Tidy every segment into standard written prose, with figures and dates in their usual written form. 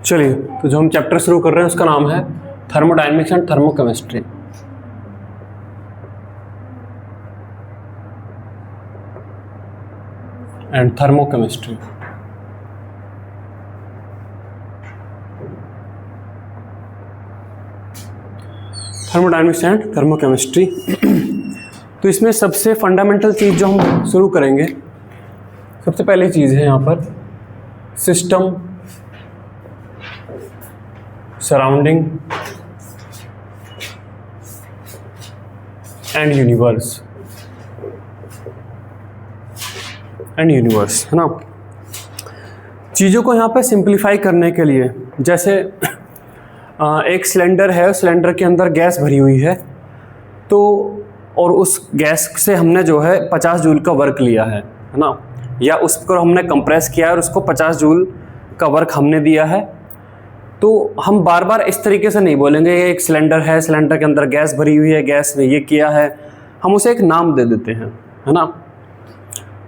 चलिए, तो जो हम चैप्टर शुरू कर रहे हैं उसका नाम है thermodynamics and thermochemistry. And thermochemistry. Thermodynamics and thermochemistry. तो इसमें सबसे फंडामेंटल चीज़ जो हम शुरू करेंगे, सबसे पहली चीज़ है यहाँ पर सिस्टम, सराउंडिंग एंड यूनिवर्स। है ना। चीज़ों को यहाँ पे सिंप्लीफाई करने के लिए, जैसे एक सिलेंडर है, सिलेंडर के अंदर गैस भरी हुई है, तो और उस गैस से हमने जो है 50 जूल का वर्क लिया है ना, या उसको हमने कंप्रेस किया है और उसको 50 जूल का वर्क हमने दिया है। तो हम बार बार इस तरीके से नहीं बोलेंगे एक सिलेंडर है, सिलेंडर के अंदर गैस भरी हुई है, गैस ने ये किया है, हम उसे एक नाम दे देते हैं, है ना।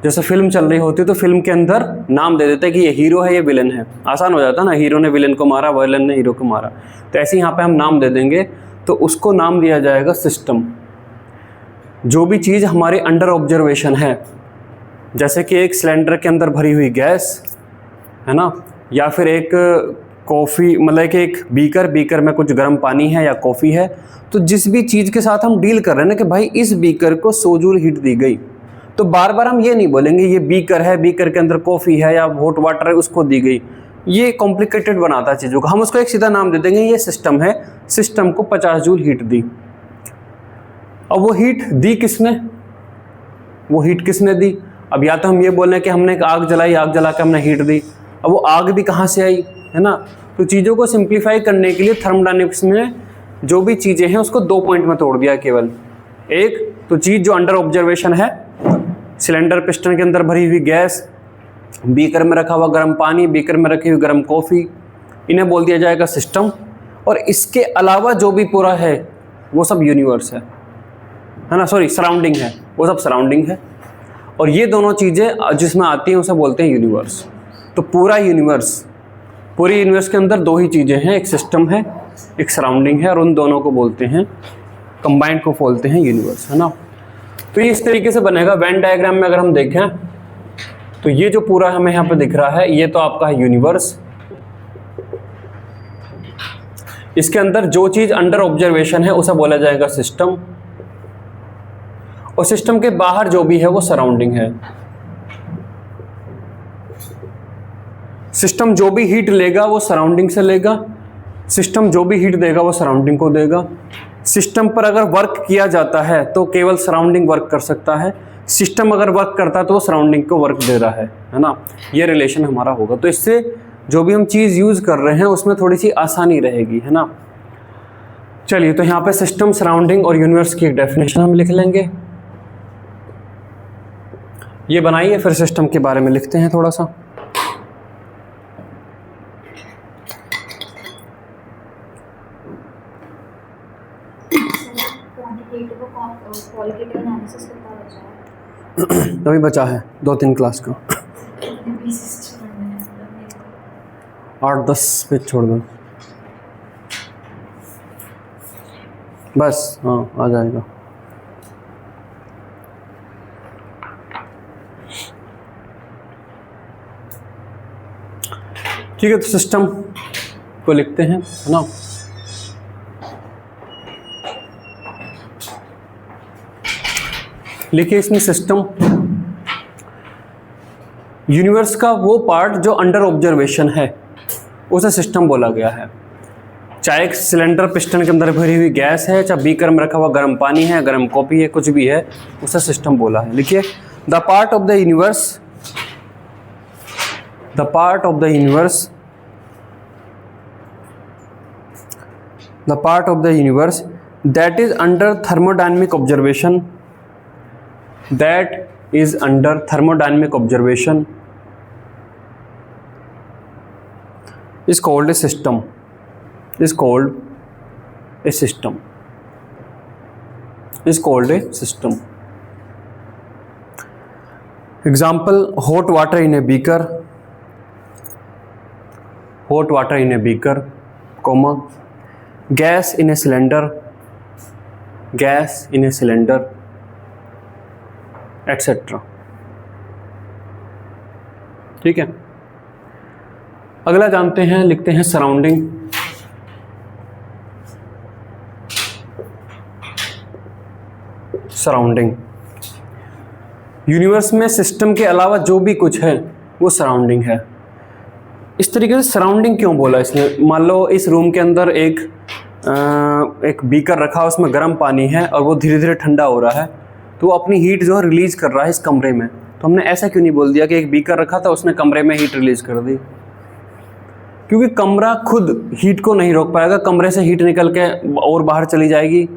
जैसे फिल्म चल रही होती है तो फिल्म के अंदर नाम दे देते हैं कि ये हीरो है, ये विलन है, आसान हो जाता है ना, हीरो ने विलन को मारा, विलन ने हीरो को मारा। तो ऐसे यहाँ पे हम नाम दे देंगे, तो उसको नाम दिया जाएगा सिस्टम। जो भी चीज़ हमारे अंडर ऑब्जर्वेशन है, जैसे कि एक सिलेंडर के अंदर भरी हुई गैस है ना, या फिर एक कॉफ़ी, मतलब कि एक बीकर में कुछ गर्म पानी है या कॉफ़ी है, तो जिस भी चीज़ के साथ हम डील कर रहे हैं ना कि भाई इस बीकर को 100 जूल हीट दी गई, तो बार बार हम ये नहीं बोलेंगे ये बीकर है, बीकर के अंदर कॉफ़ी है या हॉट वाटर है उसको दी गई, ये कॉम्प्लिकेटेड बनाता है चीज़ों को। हम उसको एक सीधा नाम दे देंगे, ये सिस्टम है, सिस्टम को 50 जूल हीट दी। अब वो हीट दी किसने, वो हीट किसने दी? अब या तो हम ये बोल रहे हैं कि हमने एक आग जलाई, आग जला के हमने हीट दी, अब वो आग भी कहाँ से आई, है ना। तो चीज़ों को सिंप्लीफाई करने के लिए थर्मोडायनेमिक्स में जो भी चीज़ें हैं उसको 2 पॉइंट में तोड़ दिया केवल। एक तो चीज़ जो अंडर ऑब्जर्वेशन है, सिलेंडर पिस्टन के अंदर भरी हुई गैस, बीकर में रखा हुआ गर्म पानी, बीकर में रखी हुई गर्म कॉफ़ी, इन्हें बोल दिया जाएगा सिस्टम। और इसके अलावा जो भी पूरा है वो सब यूनिवर्स है ना, सॉरी सराउंडिंग है, वो सब सराउंडिंग है। और ये दोनों चीज़ें जिसमें आती हैं उसे बोलते हैं यूनिवर्स। तो पूरा यूनिवर्स, पूरी यूनिवर्स के अंदर 2 ही चीज़ें हैं, एक सिस्टम है, एक सराउंडिंग है, और उन दोनों को बोलते हैं, कंबाइंड को बोलते हैं यूनिवर्स, है ना। तो ये इस तरीके से बनेगा। वेन डायग्राम में अगर हम देखें तो ये जो पूरा हमें यहाँ पे दिख रहा है, ये तो आपका है यूनिवर्स। इसके अंदर जो चीज़ अंडर ऑब्जर्वेशन है उसे बोला जाएगा सिस्टम, और सिस्टम के बाहर जो भी है वो सराउंडिंग है। सिस्टम जो भी हीट लेगा वो सराउंडिंग से लेगा, सिस्टम जो भी हीट देगा वो सराउंडिंग को देगा। सिस्टम पर अगर वर्क किया जाता है तो केवल सराउंडिंग वर्क कर सकता है, सिस्टम अगर वर्क करता है तो वो सराउंडिंग को वर्क दे रहा है ना। ये रिलेशन हमारा होगा। तो इससे जो भी हम चीज़ यूज़ कर रहे हैं उसमें थोड़ी सी आसानी रहेगी, है ना। चलिए, तो यहाँ पे सिस्टम, सराउंडिंग और यूनिवर्स की एक डेफिनेशन हम लिख लेंगे। ये बनाइए, फिर सिस्टम के बारे में लिखते हैं थोड़ा सा। अभी बचा है 2-3 क्लास का, 8-10 पे छोड़ दो बस। हाँ, आ जाएगा। ठीक है, तो सिस्टम को लिखते हैं, है ना। लिखिए इसमें सिस्टम, यूनिवर्स का वो पार्ट जो अंडर ऑब्जर्वेशन है उसे सिस्टम बोला गया है। चाहे एक सिलेंडर पिस्टन के अंदर भरी हुई गैस है, चाहे बीकर में रखा हुआ गर्म पानी है, गर्म कॉफ़ी है, कुछ भी है, उसे सिस्टम बोला है। लिखिए, the part of the universe, the part of the universe, the part of the universe that is under thermodynamic observation, that is under thermodynamic observation is called a system, is called a system, is called a system. Example, hot water in a beaker, hot water in a beaker, comma, gas in a cylinder, etc. ठीक है। अगला जानते हैं, लिखते हैं surrounding. Surrounding universe में system के अलावा जो भी कुछ है वो सराउंडिंग है। इस तरीके से सराउंडिंग क्यों बोला इसने? मान लो इस रूम के अंदर एक बीकर रखा, उसमें गर्म पानी है और वो धीरे धीरे ठंडा हो रहा है, तो वो अपनी हीट जो है रिलीज कर रहा है इस कमरे में। तो हमने ऐसा क्यों नहीं बोल दिया कि एक बीकर रखा था उसने कमरे में हीट रिलीज कर दी? क्योंकि कमरा खुद हीट को नहीं रोक पाएगा। कमरे से हीट निकल के और बाहर चली जाएगी,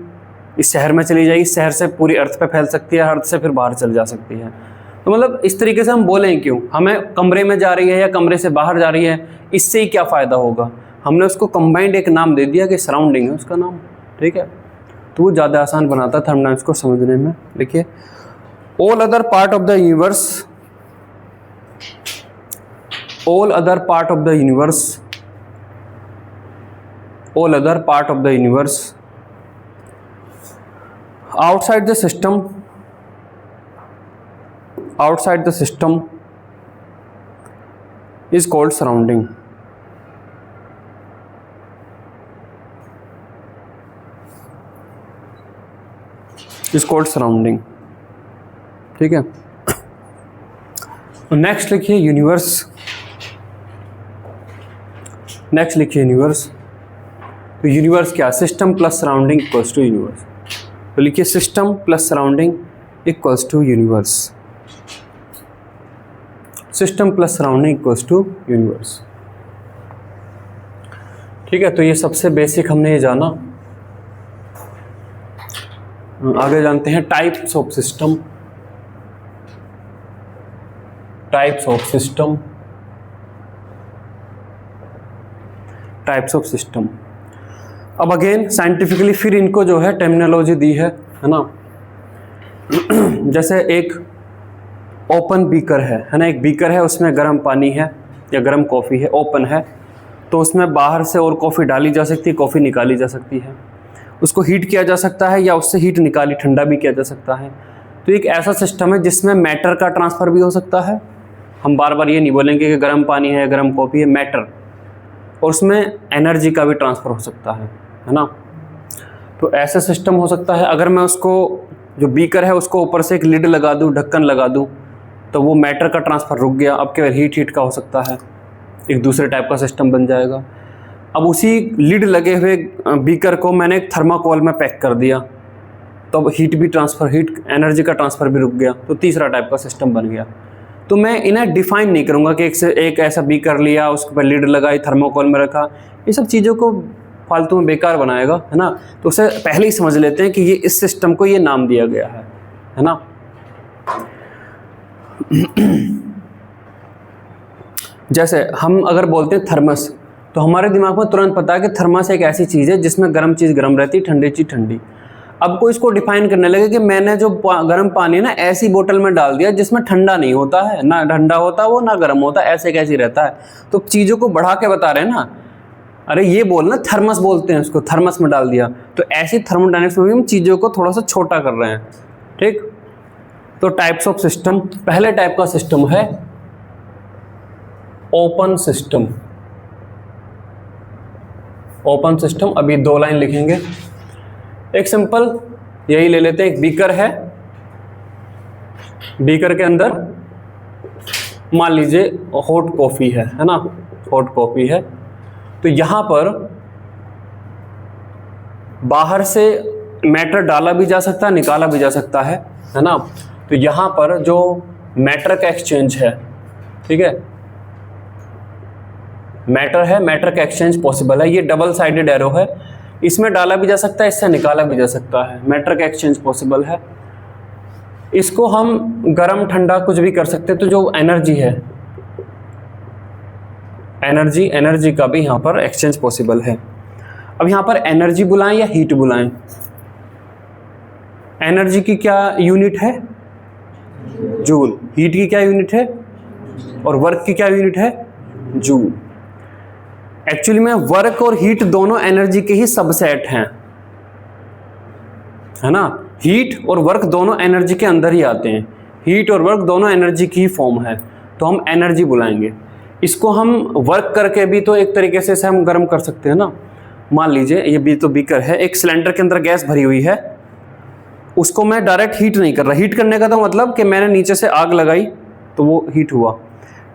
इस शहर में चली जाएगी, शहर से पूरी अर्थ पे फैल सकती है, अर्थ से फिर बाहर चल जा सकती है। तो मतलब इस तरीके से हम बोलें क्यों, हमें कमरे में जा रही है या कमरे से बाहर जा रही है, इससे ही क्या फ़ायदा होगा? हमने उसको कंबाइंड एक नाम दे दिया कि सराउंडिंग है उसका नाम, ठीक है। तो वो ज़्यादा आसान बनाता है थर्मोडायनामिक्स को समझने में। देखिए, all other part of the universe, all other part of the universe outside the system is called surrounding. ठीक है। नेक्स्ट लिखिए यूनिवर्स। तो यूनिवर्स क्या? System plus surrounding equals to universe. तो लिखिए system plus surrounding equals to universe. System plus surrounding equals to universe. ठीक है, तो ये सबसे बेसिक हमने ये जाना। आगे जानते हैं टाइप्स ऑफ सिस्टम। अब अगेन साइंटिफिकली फिर इनको जो है टर्मिनोलॉजी दी है ना। जैसे एक ओपन बीकर है ना, एक बीकर है, उसमें गर्म पानी है या गर्म कॉफ़ी है, ओपन है, तो उसमें बाहर से और कॉफ़ी डाली जा सकती है, कॉफ़ी निकाली जा सकती है, उसको हीट किया जा सकता है या उससे हीट निकाली ठंडा भी किया जा सकता है। तो एक ऐसा सिस्टम है जिसमें मैटर का ट्रांसफ़र भी हो सकता है। हम बार बार ये नहीं बोलेंगे कि गर्म पानी है, गर्म कॉफ़ी है, मैटर, और उसमें एनर्जी का भी ट्रांसफ़र हो सकता है ना। तो ऐसा सिस्टम हो सकता है। अगर मैं उसको, जो बीकर है, उसको ऊपर से एक लिड लगा दूं, ढक्कन लगा दूं, तो वो मैटर का ट्रांसफ़र रुक गया। अब केवल हीट का हो सकता है, एक दूसरे टाइप का सिस्टम बन जाएगा। अब उसी लिड लगे हुए बीकर को मैंने एक थर्माकोल में पैक कर दिया, तो अब हीट एनर्जी का ट्रांसफ़र भी रुक गया, तो तीसरा टाइप का सिस्टम बन गया। तो मैं इन्हें डिफाइन नहीं करूँगा कि एक ऐसा बीकर लिया, उसके ऊपर लिड लगाई, थर्माकोल में रखा, ये सब चीज़ों को फालतू में बेकार बनाएगा, है ना। तो उसे पहले ही समझ लेते हैं कि ये इस सिस्टम को ये नाम दिया गया है ना। जैसे हम अगर बोलते हैं थर्मस, तो हमारे दिमाग में तुरंत पता है कि थर्मस एक ऐसी चीज़ है जिसमें गर्म चीज़ गर्म रहती, ठंडी चीज़ ठंडी। अब कोई इसको डिफाइन करने लगे कि मैंने जो गर्म पानी है ना ऐसी बोतल में डाल दिया जिसमें ठंडा नहीं होता है, ना ठंडा होता वो ना गर्म होता, ऐसे कैसे रहता है। तो चीज़ों को बढ़ा के बता रहे हैं ना। अरे ये बोलना थर्मस बोलते हैं उसको, थर्मस में डाल दिया। तो ऐसी थर्मोडायनेमिक्स में भी हम चीज़ों को थोड़ा सा छोटा कर रहे हैं, ठीक। तो टाइप्स ऑफ सिस्टम, पहले टाइप का सिस्टम है ओपन सिस्टम। ओपन सिस्टम, अभी 2 लाइन लिखेंगे। एक सिंपल यही ले लेते हैं, एक बीकर है, बीकर के अंदर मान लीजिए हॉट कॉफ़ी है ना, हॉट कॉफ़ी है। तो यहाँ पर बाहर से मैटर डाला भी जा सकता है, निकाला भी जा सकता है ना। तो यहाँ पर जो मैटर का एक्सचेंज है, ठीक है, मैटर है, मैटर का एक्सचेंज पॉसिबल है। ये डबल साइडेड एरो है, इसमें डाला भी जा सकता है, इससे निकाला भी जा सकता है, मैटर का एक्सचेंज पॉसिबल है। इसको हम गर्म ठंडा कुछ भी कर सकते हैं। तो जो एनर्जी है, एनर्जी का भी यहाँ पर एक्सचेंज पॉसिबल है। अब यहाँ पर एनर्जी बुलाएं या हीट बुलाएं? एनर्जी की क्या यूनिट है? जूल। हीट की क्या यूनिट है? और वर्क की क्या यूनिट है? जूल। एक्चुअली में वर्क और हीट दोनों एनर्जी के ही सबसेट हैं, है ना। हीट और वर्क दोनों एनर्जी के अंदर ही आते हैं, हीट और वर्क दोनों एनर्जी की फॉर्म है, तो हम एनर्जी बुलाएंगे इसको। हम वर्क करके भी तो एक तरीके से इसे हम गर्म कर सकते हैं ना। मान लीजिए ये भी तो बीकर है, एक सिलेंडर के अंदर गैस भरी हुई है, उसको मैं डायरेक्ट हीट नहीं कर रहा। हीट करने का तो मतलब कि मैंने नीचे से आग लगाई तो वो हीट हुआ,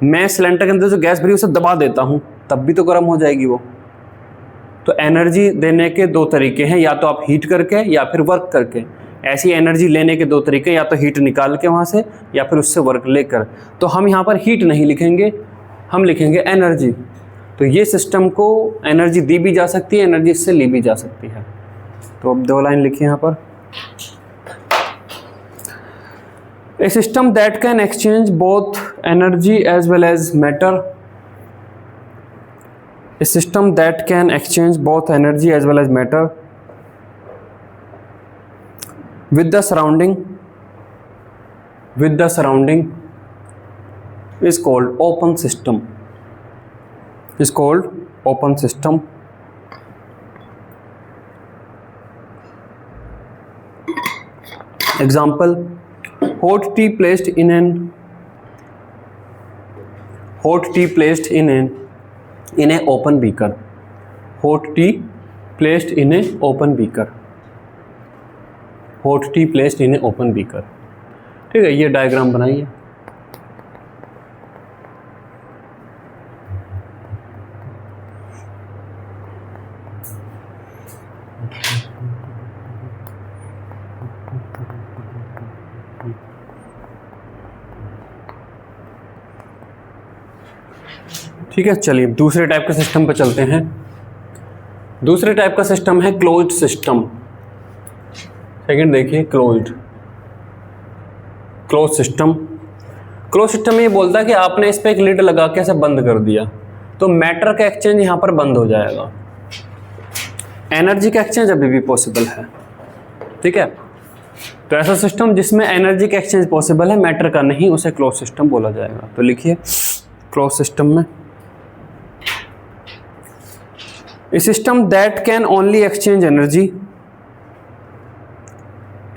मैं सिलेंडर के अंदर जो गैस भरी उसे दबा देता हूँ तब भी तो गर्म हो जाएगी वो। तो एनर्जी देने के दो तरीके हैं, या तो आप हीट करके या फिर वर्क करके। ऐसी एनर्जी लेने के दो तरीके, या तो हीट निकाल के वहाँ से या फिर उससे वर्क लेकर। तो हम यहाँ पर हीट नहीं लिखेंगे, हम लिखेंगे एनर्जी। तो ये सिस्टम को एनर्जी दी भी जा सकती है, एनर्जी इससे ली भी जा सकती है। तो अब दो लाइन लिखिए यहाँ पर। A system that can exchange both energy as well as matter. A system that can exchange both energy as well as matter with the surrounding is called open system. Is called open system. Example: hot tea placed in an open beaker. Hot tea placed in a open beaker. Hot tea placed in a open beaker. ठीक है, ये diagram बनाइए। ठीक है, चलिए दूसरे type के system पे चलते हैं। दूसरे टाइप का सिस्टम है क्लोज्ड सिस्टम। सेकंड देखिए, क्लोज्ड सिस्टम। क्लोज सिस्टम ये बोलता है कि आपने इस पे एक लिड लगा के इसे बंद कर दिया तो मैटर का एक्सचेंज यहाँ पर बंद हो जाएगा। एनर्जी का एक्सचेंज अभी भी पॉसिबल है, ठीक है। तो ऐसा सिस्टम जिसमें एनर्जी का एक्सचेंज पॉसिबल है, मैटर का नहीं, उसे क्लोज सिस्टम बोला जाएगा। तो लिखिए क्लोज सिस्टम में A system that can only exchange energy.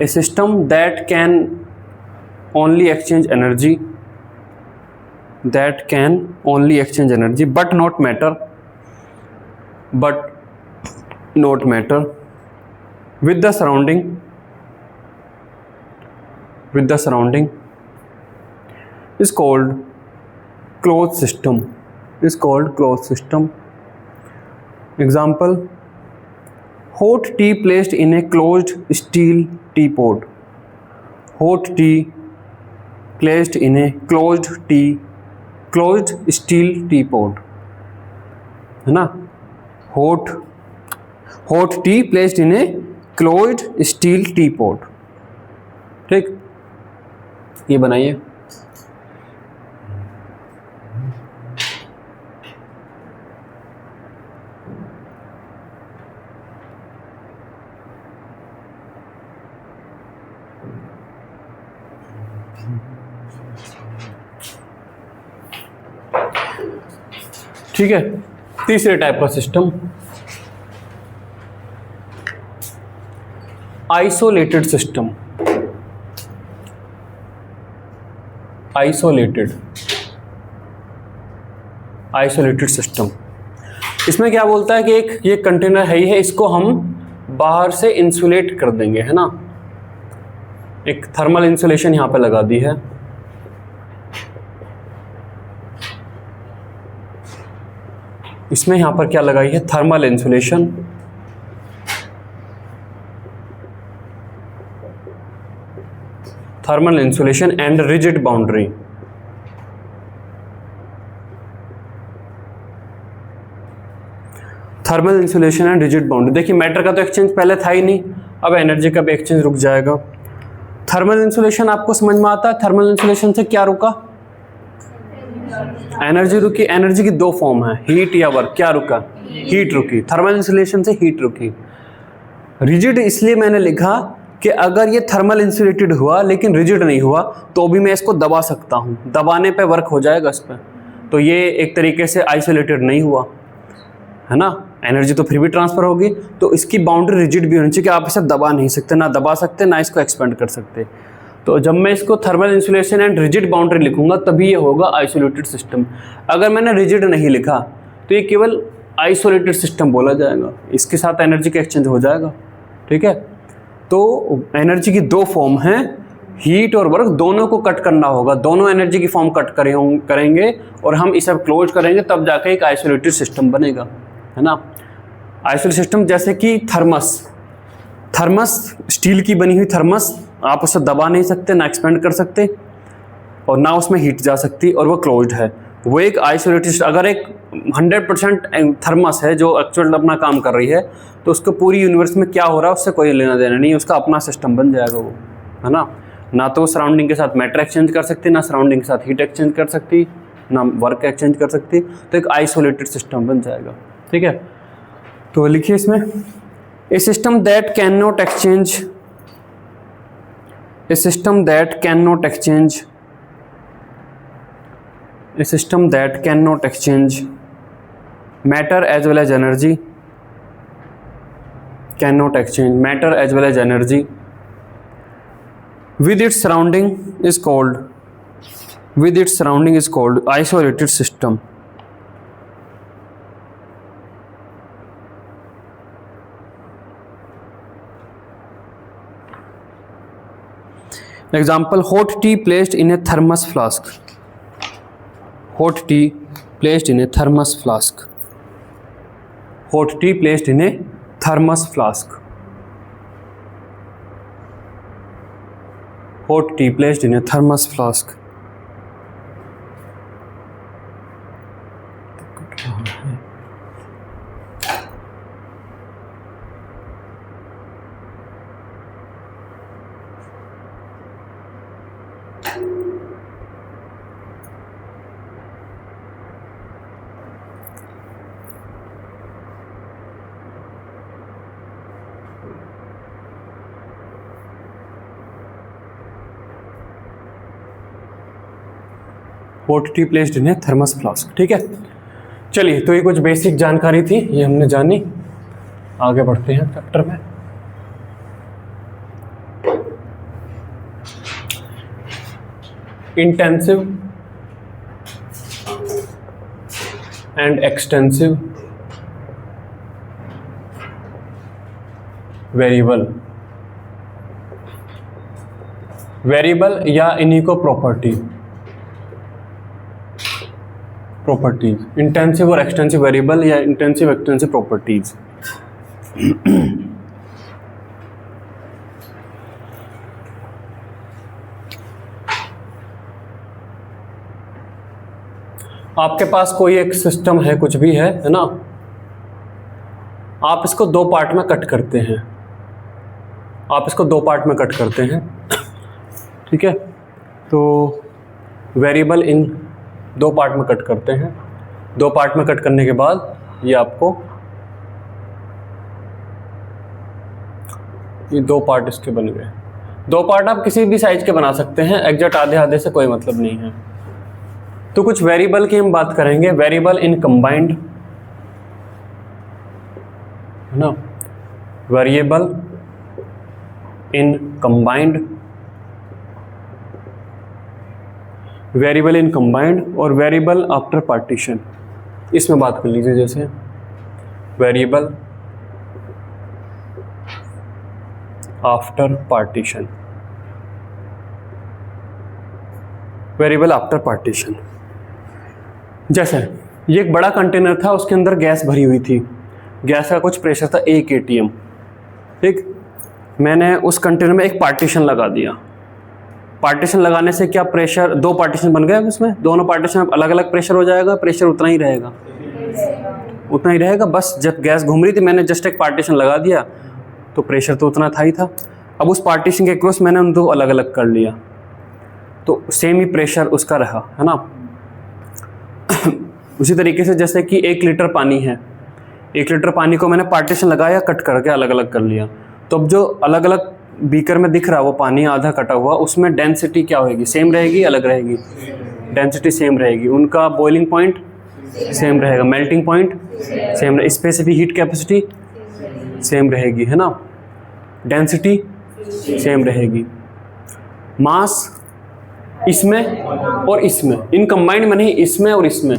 A system that can only exchange energy. That can only exchange energy, but not matter. But not matter. With the surrounding. With the surrounding. Is called closed system. Is called closed system. Example: hot tea placed in a closed steel teapot. Hot tea placed in a closed steel teapot, है ना। hot tea placed in a closed steel teapot. ठीक, ये बनाइए। ठीक है, तीसरे type का system isolated system. Isolated system, इसमें क्या बोलता है कि एक ये कंटेनर है ही है, इसको हम बाहर से इंसुलेट कर देंगे, है ना। एक थर्मल इंसुलेशन यहां पे लगा दी है। इसमें यहां पर क्या लगाई है, thermal insulation. Thermal insulation and rigid boundary. Thermal insulation and rigid boundary. देखिए मैटर का तो एक्सचेंज पहले था ही नहीं, अब एनर्जी का भी एक्सचेंज रुक जाएगा। थर्मल इंसुलेशन आपको समझ में आता है, थर्मल इंसुलेशन से क्या रुका, एनर्जी रुकी। एनर्जी की दो फॉर्म है, हीट या वर्क। क्या रुका, हीट रुकी। थर्मल इंसुलेशन से हीट रुकी। रिजिड इसलिए मैंने लिखा कि अगर ये थर्मल इंसुलेटेड हुआ लेकिन रिजिड नहीं हुआ तो भी मैं इसको दबा सकता हूं, दबाने पे वर्क हो जाएगा इस पर। तो ये एक तरीके से आइसोलेटेड नहीं हुआ। है ना, एनर्जी तो फिर भी ट्रांसफ़र होगी। तो इसकी बाउंड्री रिजिड भी होनी चाहिए कि आप इसे दबा नहीं सकते, ना दबा सकते ना इसको एक्सपेंड कर सकते। तो जब मैं इसको thermal insulation and rigid boundary लिखूंगा तभी ये होगा आइसोलेटेड सिस्टम। अगर मैंने रिजिड नहीं लिखा तो ये केवल आइसोलेटेड सिस्टम बोला जाएगा, इसके साथ एनर्जी का एक्सचेंज हो जाएगा। ठीक है, तो एनर्जी की दो फॉर्म हैं, हीट और वर्क, दोनों को कट करना होगा, दोनों एनर्जी की फॉर्म कट करेंगे और हम इसे क्लोज करेंगे, तब जाके एक आइसोलेटेड सिस्टम बनेगा, है ना। आइसोलेटेड सिस्टम जैसे कि थर्मस स्टील की बनी हुई थर्मस, आप उसे दबा नहीं सकते ना एक्सपेंड कर सकते और ना उसमें हीट जा सकती और वो क्लोज्ड है, वो एक आइसोलेटेड। अगर एक 100% थर्मस है जो एक्चुअल अपना काम कर रही है तो उसको पूरी यूनिवर्स में क्या हो रहा है उससे कोई लेना देना नहीं, उसका अपना सिस्टम बन जाएगा वो, है ना तो सराउंडिंग के साथ मैटर एक्सचेंज कर सकती, ना सराउंडिंग के साथ हीट एक्सचेंज कर सकती, ना वर्क एक्सचेंज कर सकती, तो एक आइसोलेटेड सिस्टम बन जाएगा। ठीक है, तो लिखिए इसमें a system that can not exchange A system that cannot exchange matter as well as energy, with its surrounding is called isolated system. Example, hot tea placed in a thermos flask. Hot tea placed in a thermos flask. Hot tea placed in a thermos flask. Hot tea placed in a thermos flask. Hot T placed in A thermos flask. ठीक है, चलिए, तो ये कुछ basic जानकारी थी, ये हमने जानी। आगे बढ़ते हैं चैप्टर में। इंटेंसिव एंड एक्सटेंसिव वेरिएबल या इन्हीं को प्रॉपर्टीज, इंटेंसिव और एक्सटेंसिव वेरिएबल या इंटेंसिव एक्सटेंसिव प्रॉपर्टीज। आपके पास कोई एक सिस्टम है, कुछ भी है ना, आप इसको दो पार्ट में कट करते हैं, ठीक है। तो वेरिएबल इन दो पार्ट में कट करते हैं, दो पार्ट में कट करने के बाद ये आपको ये दो पार्ट इसके बन गए। दो पार्ट आप किसी भी साइज के बना सकते हैं, एग्जैक्ट आधे आधे से कोई मतलब नहीं है। तो कुछ वेरिएबल की हम बात करेंगे, वेरिएबल इन कंबाइंड, है ना, variable in combined, variable in combined और वेरिएबल आफ्टर पार्टीशन। इसमें बात कर लीजिए, जैसे variable after partition, variable after partition. जैसे ये एक बड़ा कंटेनर था, उसके अंदर गैस भरी हुई थी, गैस का कुछ प्रेशर था 1 atm, ठीक। मैंने उस कंटेनर में एक पार्टीशन लगा दिया। पार्टीशन लगाने से क्या प्रेशर, दो पार्टीशन बन गए, उसमें दोनों पार्टीशन अलग अलग प्रेशर हो जाएगा, प्रेशर उतना ही रहेगा, बस जब गैस घूम रही थी मैंने जस्ट एक पार्टीशन लगा दिया तो प्रेशर तो उतना था ही था। अब उस पार्टीशन के क्रॉस मैंने उन दो अलग अलग कर लिया तो सेम ही प्रेशर उसका रहा, है ना। उसी तरीके से जैसे कि 1 लीटर पानी है, 1 लीटर पानी को मैंने पार्टीशन लगाया, कट करके अलग अलग कर लिया, तो अब जो अलग अलग बीकर में दिख रहा है वो पानी आधा कटा हुआ, उसमें डेंसिटी क्या होगी, सेम रहेगी अलग रहेगी, डेंसिटी सेम रहेगी, उनका बॉइलिंग पॉइंट सेम रहेगा, मेल्टिंग पॉइंट सेम रहेगा, स्पेसिफिक हीट कैपेसिटी सेम रहेगी, है ना, डेंसिटी सेम रहेगी, मास इसमें और इसमें, इन कंबाइंड में नहीं, इसमें और इसमें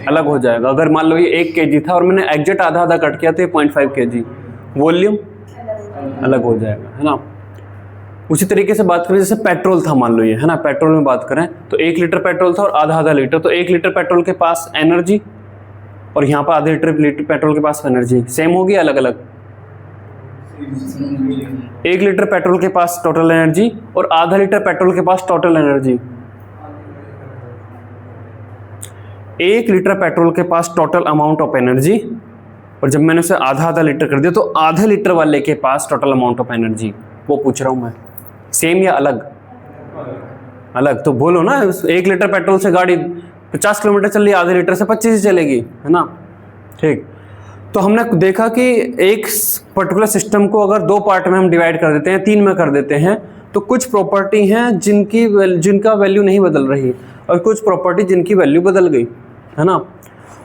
अलग हो जाएगा। अगर मान लो ये 1 kg था और मैंने एग्जैक्ट आधा आधा कट किया तो ये 0.5 kg, वॉल्यूम अलग हो जाएगा, है ना। उसी तरीके से बात करें जैसे पेट्रोल था, मान लो ये, है ना, पेट्रोल में बात करें तो 1 लीटर पेट्रोल था और आधा आधा लीटर, तो 1 लीटर पेट्रोल के पास एनर्जी और यहाँ पर आधे लीटर पेट्रोल के पास एनर्जी सेम होगी, अलग अलग। 1 लीटर पेट्रोल के पास टोटल एनर्जी और आधा लीटर पेट्रोल के पास टोटल एनर्जी, 1 लीटर पेट्रोल के पास टोटल अमाउंट ऑफ एनर्जी, और जब मैंने उसे आधा आधा लीटर कर दिया तो आधे लीटर वाले के पास टोटल अमाउंट ऑफ एनर्जी। वो पूछ रहा हूँ मैं, सेम या अलग? अलग। तो बोलो ना, 1 लीटर पेट्रोल से गाड़ी 50 किलोमीटर चल रही है, आधे लीटर से 25 ही चलेगी, है ना। ठीक, तो हमने देखा कि एक पर्टिकुलर सिस्टम को अगर 2 पार्ट में हम डिवाइड कर देते हैं, 3 में कर देते हैं, तो कुछ प्रॉपर्टी हैं जिनका वैल्यू नहीं बदल रही और कुछ प्रॉपर्टी जिनकी वैल्यू बदल गई, है ना।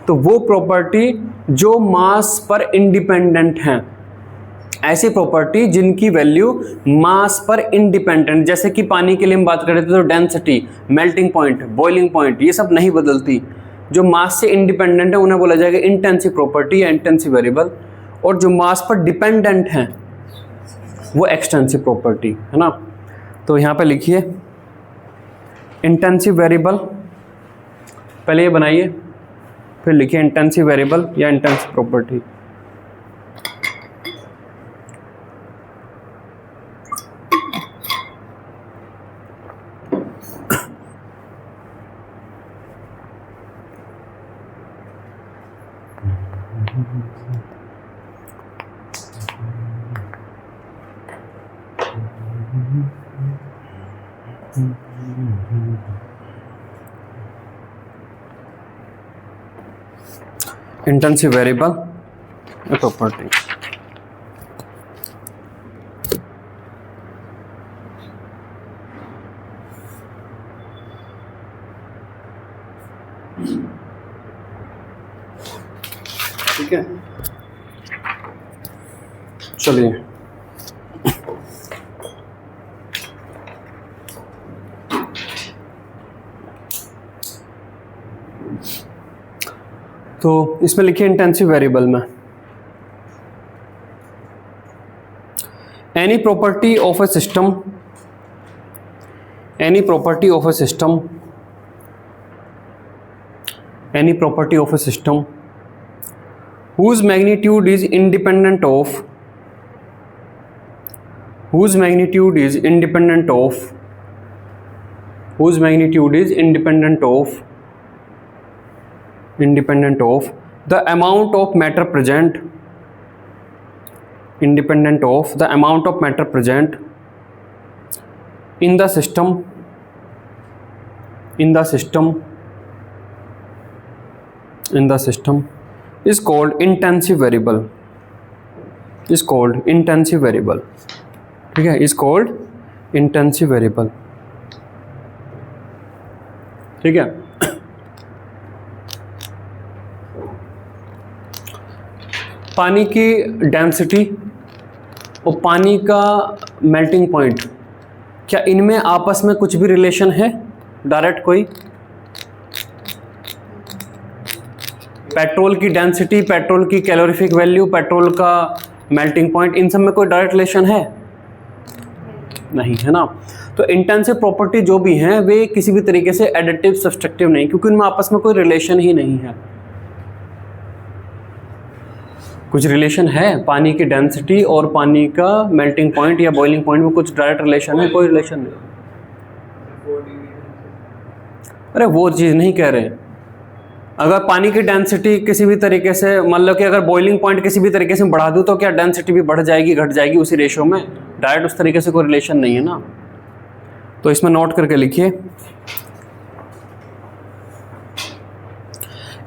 तो वो प्रॉपर्टी जो मास पर इंडिपेंडेंट हैं, ऐसी प्रॉपर्टी जिनकी वैल्यू मास पर इंडिपेंडेंट, जैसे कि पानी के लिए हम बात कर रहे थे तो density, melting point, boiling point, ये सब नहीं बदलती, जो मास से इंडिपेंडेंट है उन्हें बोला जाएगा इंटेंसिव प्रॉपर्टी या इंटेंसिव वेरिएबल, और जो मास पर डिपेंडेंट हैं वो एक्सटेंसिव प्रॉपर्टी, है ना। तो यहाँ पे लिखिए इंटेंसिव वेरिएबल, पहले ये बनाइए, फिर लिखिए इंटेंसिव वेरिएबल या intensive property. Intensive variable property, ठीक है। चलिए तो इसमें लिखिए इंटेंसिव वेरिएबल में any property of a system, any property of a system, any property of a system whose magnitude is independent of, whose magnitude is independent of, whose magnitude is independent of, independent of the amount of matter present, independent of the amount of matter present in the system, in the system, in the system is called intensive variable, is called intensive variable, ठीक है, is called intensive variable, ठीक है। पानी की density और पानी का melting point, क्या इनमें आपस में कुछ भी रिलेशन है डायरेक्ट? कोई पेट्रोल की डेंसिटी, पेट्रोल की कैलोरीफिक वैल्यू, पेट्रोल का मेल्टिंग पॉइंट, इन सब में कोई डायरेक्ट रिलेशन है? नहीं, है ना। तो इंटेंसिव प्रॉपर्टी जो भी हैं वे किसी भी तरीके से एडिटिव सब्सट्रैक्टिव नहीं, क्योंकि उनमें आपस में कोई रिलेशन ही नहीं है। कुछ रिलेशन है पानी की डेंसिटी और पानी का मेल्टिंग पॉइंट या बॉइलिंग पॉइंट में, कुछ डायरेक्ट रिलेशन है? कोई रिलेशन नहीं। अरे वो चीज़ नहीं कह रहे। अगर पानी की डेंसिटी किसी भी तरीके से, मान लो कि अगर बॉइलिंग पॉइंट किसी भी तरीके से बढ़ा दूं तो क्या डेंसिटी भी बढ़ जाएगी, घट जाएगी उसी रेशो में? डायरेक्ट उस तरीके से कोई रिलेशन नहीं है ना। तो इसमें नोट करके लिखिए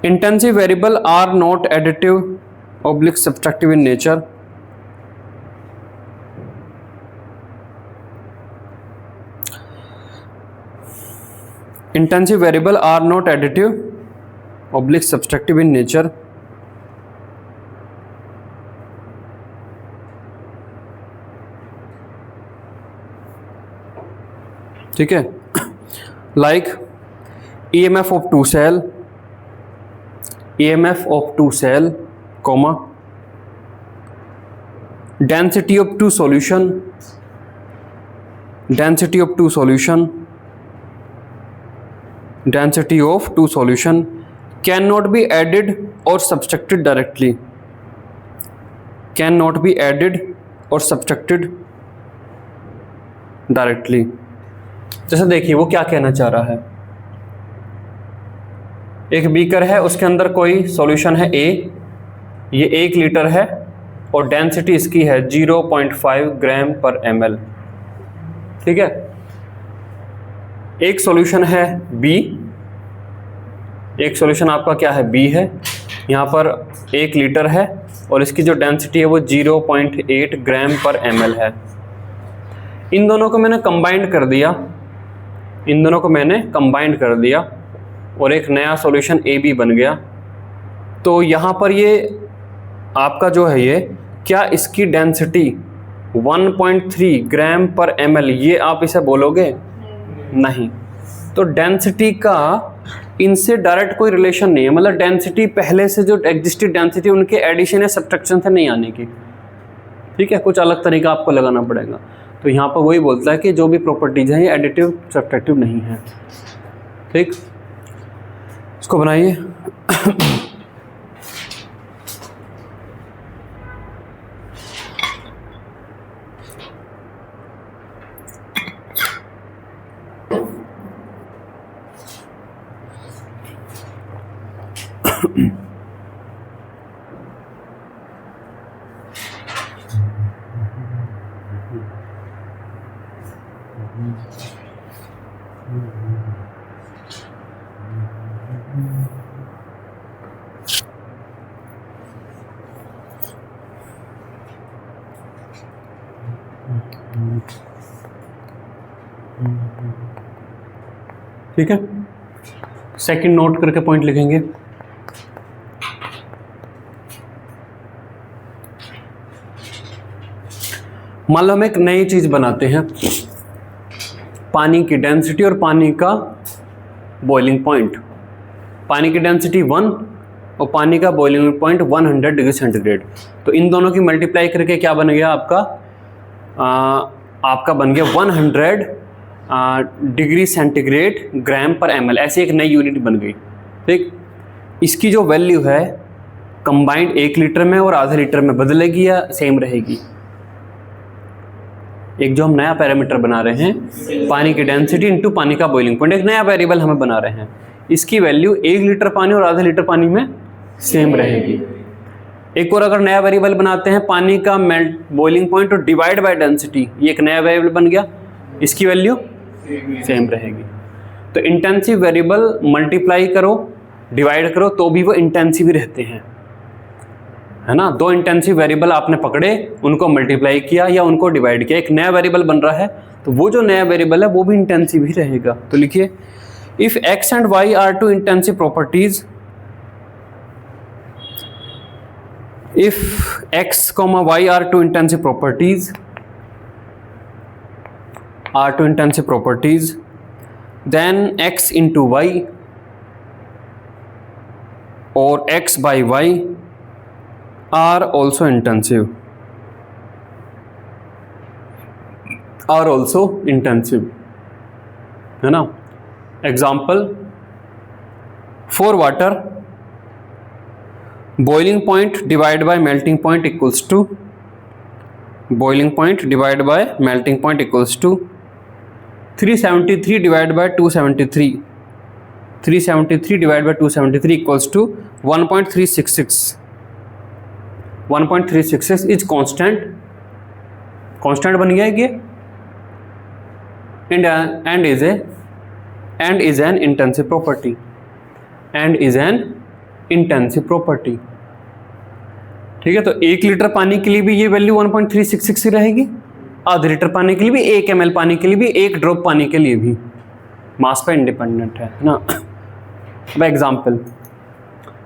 intensive variable are not additive oblique subtractive in nature, intensive variable are not additive oblique subtractive in nature, ठीक है, like EMF of two cell, EMF of two cell, comma, density of two solution, density of two solution, density of two solution can not be added और subtracted directly, can not be added और subtracted directly. जैसे देखिए वो क्या कहना चाह रहा है, एक बीकर है, उसके अंदर कोई सॉल्यूशन है A, ये 1 लीटर है और डेंसिटी इसकी है 0.5 ग्राम पर ml, ठीक है। एक सॉल्यूशन है B, एक सॉल्यूशन आपका क्या है B है, यहाँ पर 1 लीटर है और इसकी जो डेंसिटी है वो 0.8 ग्राम पर ml है। इन दोनों को मैंने कंबाइंड कर दिया, इन दोनों को मैंने कंबाइंड कर दिया और एक नया सॉल्यूशन AB बन गया। तो यहाँ पर ये आपका जो है ये क्या इसकी डेंसिटी 1.3 ग्राम पर ml, ये आप इसे बोलोगे नहीं। तो डेंसिटी का इनसे डायरेक्ट कोई रिलेशन नहीं है, मतलब डेंसिटी पहले से जो एग्जिस्टेड डेंसिटी उनके एडिशन या सब्ट्रैक्शन से नहीं आने की, ठीक है, कुछ अलग तरीका आपको लगाना पड़ेगा। तो यहाँ पर वही बोलता है कि जो भी प्रॉपर्टीज हैं ये एडिटिव सब्ट्रैक्टिव नहीं है, ठीक। इसको बनाइए। ठीक है, सेकंड नोट करके पॉइंट लिखेंगे। मान लो हम एक नई चीज बनाते हैं, पानी की डेंसिटी और पानी का बॉइलिंग पॉइंट, पानी की डेंसिटी 1 और पानी का बॉइलिंग पॉइंट 100 डिग्री सेंटीग्रेड। तो इन दोनों की मल्टीप्लाई करके क्या बन गया आपका, आपका बन गया 100 डिग्री सेंटीग्रेड ग्राम पर ml, ऐसी एक नई यूनिट बन गई, ठीक। इसकी जो वैल्यू है कंबाइंड 1 लीटर में और आधे लीटर में बदलेगी या सेम रहेगी। एक जो हम नया पैरामीटर बना रहे हैं, पानी की डेंसिटी इनटू पानी का बॉइलिंग पॉइंट, एक नया वेरिएबल हमें बना रहे हैं, इसकी वैल्यू 1 लीटर पानी और आधे लीटर पानी में सेम रहेगी। एक और अगर नया वेरिएबल बनाते हैं, पानी का मेल्ट बॉइलिंग पॉइंट और डिवाइड बाय डेंसिटी, ये एक नया वेरिएबल बन गया, इसकी वैल्यू सेम रहेगी। तो इंटेंसिव वेरिएबल मल्टीप्लाई करो डिवाइड करो तो भी वो इंटेंसिव ही रहते हैं, है ना। 2 इंटेंसिव वेरिएबल आपने पकड़े, उनको मल्टीप्लाई किया या उनको डिवाइड किया, एक नया वेरिएबल बन रहा है, तो वो जो नया वेरिएबल है वो भी इंटेंसिव ही रहेगा। तो लिखिए, if x and y are two intensive properties, if x, y are two intensive properties, then x into y or x by y are also intensive, है ना। Example, for water boiling point divided by melting point equals to, boiling point divided by melting point equals to 373 divided by 273, 373 divided by 273 equals to 1.366, 1.366 is constant बन गया ये, and is an intensive property, ठीक है। तो 1 litre पानी के लिए भी ये वैल्यू 1.366 ही रहेगी, आधे लीटर पानी के लिए भी, 1 ml पानी के लिए भी, 1 ड्रॉप पानी के लिए भी, मास पे इंडिपेंडेंट है ना। अब एग्जाम्पल,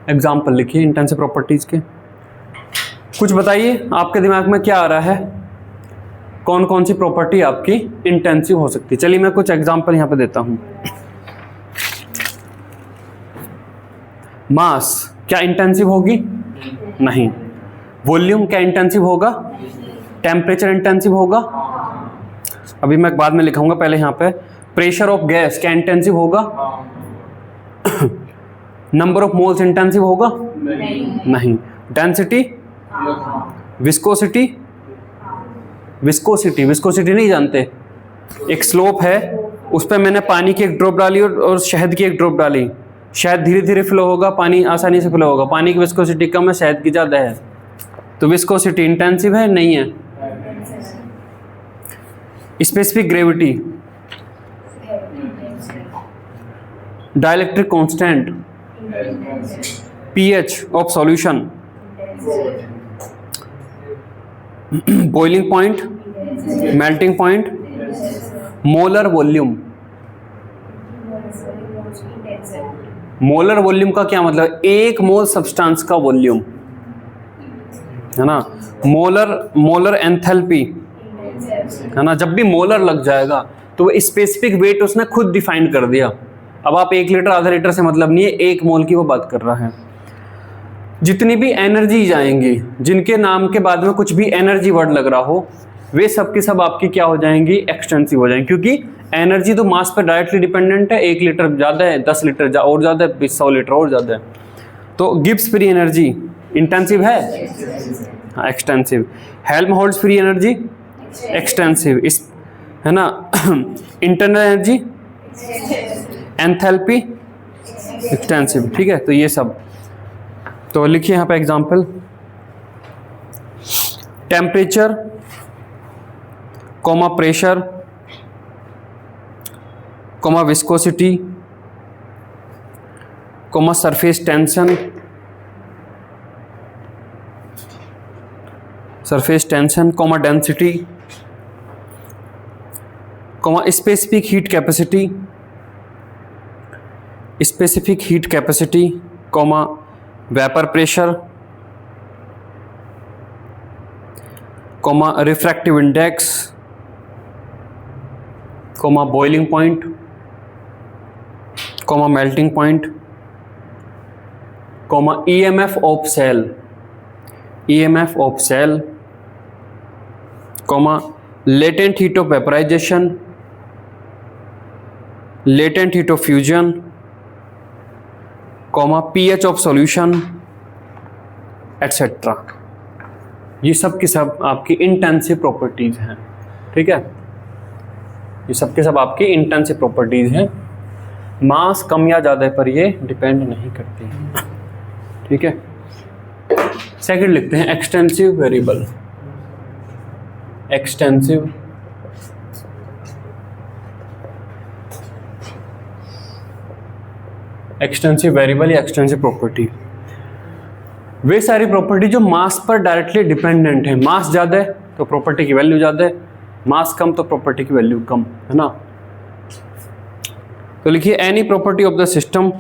एग्जाम्पल लिखिए इंटेंसिव प्रॉपर्टीज के। कुछ बताइए आपके दिमाग में क्या आ रहा है, कौन कौन सी प्रॉपर्टी आपकी इंटेंसिव हो सकती है। चलिए मैं कुछ एग्जाम्पल यहाँ पे देता हूँ। मास क्या इंटेंसिव होगी? नहीं। वॉल्यूम क्या इंटेंसिव होगा? टेम्परेचर इंटेंसिव होगा? अभी मैं बाद में लिखाऊंगा, पहले यहाँ पे प्रेशर ऑफ गैस क्या इंटेंसिव होगा? नंबर ऑफ मोल्स इंटेंसिव होगा? नहीं। डेंसिटी, विस्कोसिटी, विस्कोसिटी नहीं जानते? एक स्लोप है, उस पर मैंने पानी की एक ड्रॉप डाली और शहद की एक ड्रॉप डाली, शहद धीरे धीरे फ्लो होगा, पानी आसानी से फ्लो होगा। पानी की विस्कोसिटी कम है, शहद की ज़्यादा है, तो विस्कोसिटी इंटेंसिव है नहीं है? Specific gravity, dielectric constant, pH of solution, boiling point, melting point, molar volume. Molar volume का क्या मतलब? एक मोल सब्सटेंस का वॉल्यूम है ना। मोलर एंथैल्पी है ना। जब भी मोलर लग जाएगा तो वो स्पेसिफिक वेट उसने खुद डिफाइन कर दिया। अब आप 1 लीटर आधा लीटर से मतलब नहीं है, 1 मोल की वो बात कर रहा है। जितनी भी एनर्जी जाएंगी, जिनके नाम के बाद में कुछ भी एनर्जी वर्ड लग रहा हो, वे सब की सब आपकी क्या हो जाएंगी? एक्सटेंसिव हो जाएंगी, क्योंकि एनर्जी तो मास पर डायरेक्टली डिपेंडेंट है। 1 लीटर ज़्यादा है, 10 लीटर और ज़्यादा है, 100 लीटर और ज़्यादा है। तो गिब्स फ्री एनर्जी इंटेंसिव है, हाँ extensive. Helmholtz free energy extensive, इस है ना। इंटरनल एनर्जी एंथैल्पी एक्सटेंसिव, ठीक है। तो ये सब तो लिखिए यहाँ पे example. Temperature comma pressure comma viscosity comma surface tension comma density comma specific heat capacity comma vapour pressure comma refractive index comma boiling point comma melting point comma EMF of cell comma latent heat of vaporisation, latent heat of fusion comma pH of solution etcetera. ये सब की सब आपकी intensive properties हैं, ठीक है। ये सब के सब आपकी इंटेंसिव प्रॉपर्टीज हैं। मास कम या ज़्यादा पर ये डिपेंड नहीं करती हैं, ठीक है। सेकंड लिखते हैं एक्सटेंसिव वेरिएबल। एक्सटेंसिव वेरिएबल या एक्सटेंसिव प्रॉपर्टी, वे सारी प्रॉपर्टी जो मास पर डायरेक्टली डिपेंडेंट है। मास ज़्यादा है तो प्रॉपर्टी की वैल्यू ज़्यादा है, मास कम तो प्रॉपर्टी की वैल्यू कम, है ना। तो लिखिए any property of the system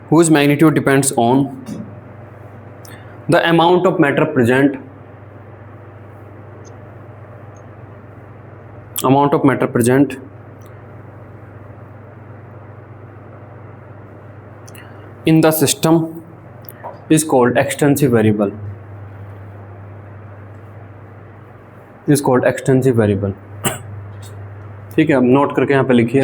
whose magnitude depends on the amount of matter present in the system is called extensive variable, ठीक है। अब नोट करके यहाँ पे लिखिए।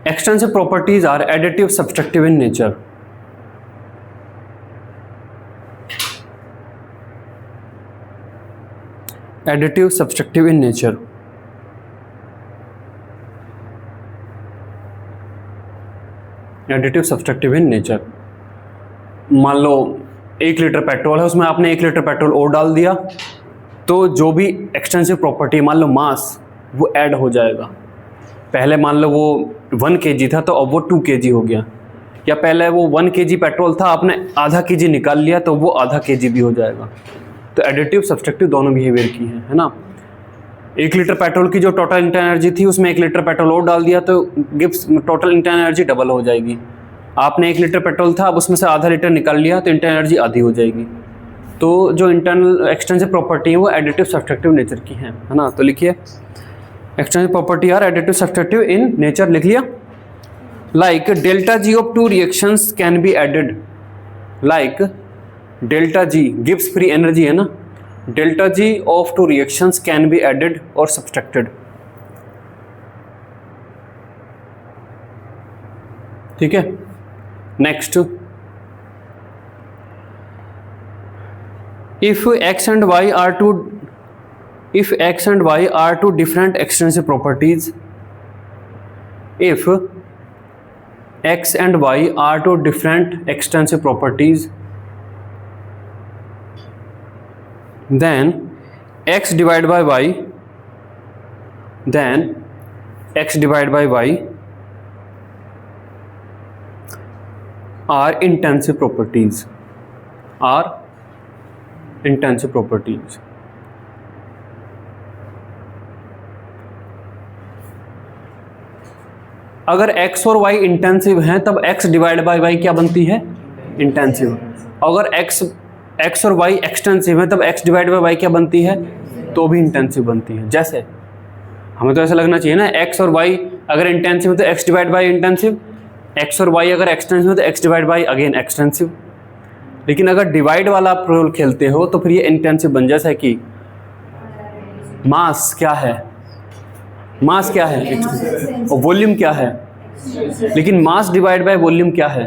Extensive properties are additive subtractive in nature. Additive subtractive in nature, additive subtractive in nature. मान लो 1 litre petrol है, उसमें आपने 1 लीटर पेट्रोल और डाल दिया, तो जो भी एक्सटेंसिव प्रॉपर्टी, मान लो मास, वो ऐड हो जाएगा। पहले मान लो वो 1 kg था तो अब वो 2 kg हो गया, या पहले वो 1 kg पेट्रोल था, आपने आधा kg निकाल लिया तो वो आधा kg भी हो जाएगा। तो एडिटिव सब्सट्रैक्टिव दोनों बिहेवियर की है ना। 1 लीटर पेट्रोल की जो टोटल इंटरनल एनर्जी थी उसमें 1 लीटर पेट्रोल और डाल दिया तो gives total internal energy double हो जाएगी। आपने 1 लीटर पेट्रोल था, अब उसमें से आधा लीटर निकाल लिया तो इंटरनल एनर्जी आधी हो जाएगी। तो जो इंटरनल एक्सटेंसिव प्रॉपर्टी है वो एडिटिव सब्सट्रैक्टिव नेचर की है ना। तो लिखिए extensive property are additive subtractive in nature, लिख लिया। Like delta G of 2 reactions can be added, like delta G gives free energy है ना, delta G of 2 reactions can be added और सब्सट्रैक्टेड। ठीक है, next, if x and y are two different extensive properties, if x and y are two different extensive properties, then x divided by y are intensive properties, अगर x और y intensive हैं तब x divide by y क्या बनती है, intensive. अगर x और y extensive है तब x डिवाइड बाय y क्या बनती है, तो भी इंटेंसिव बनती है। जैसे हमें तो ऐसा लगना चाहिए ना, x और y अगर इंटेंसिव है तो x divide by intensive, x और y अगर एक्सटेंसिव है तो x divide by again extensive. लेकिन अगर डिवाइड वाला आप रोल खेलते हो तो फिर ये इंटेंसिव बन, जैसा कि मास क्या है और वॉल्यूम क्या है, लेकिन मास डिवाइड बाय वॉल्यूम क्या है,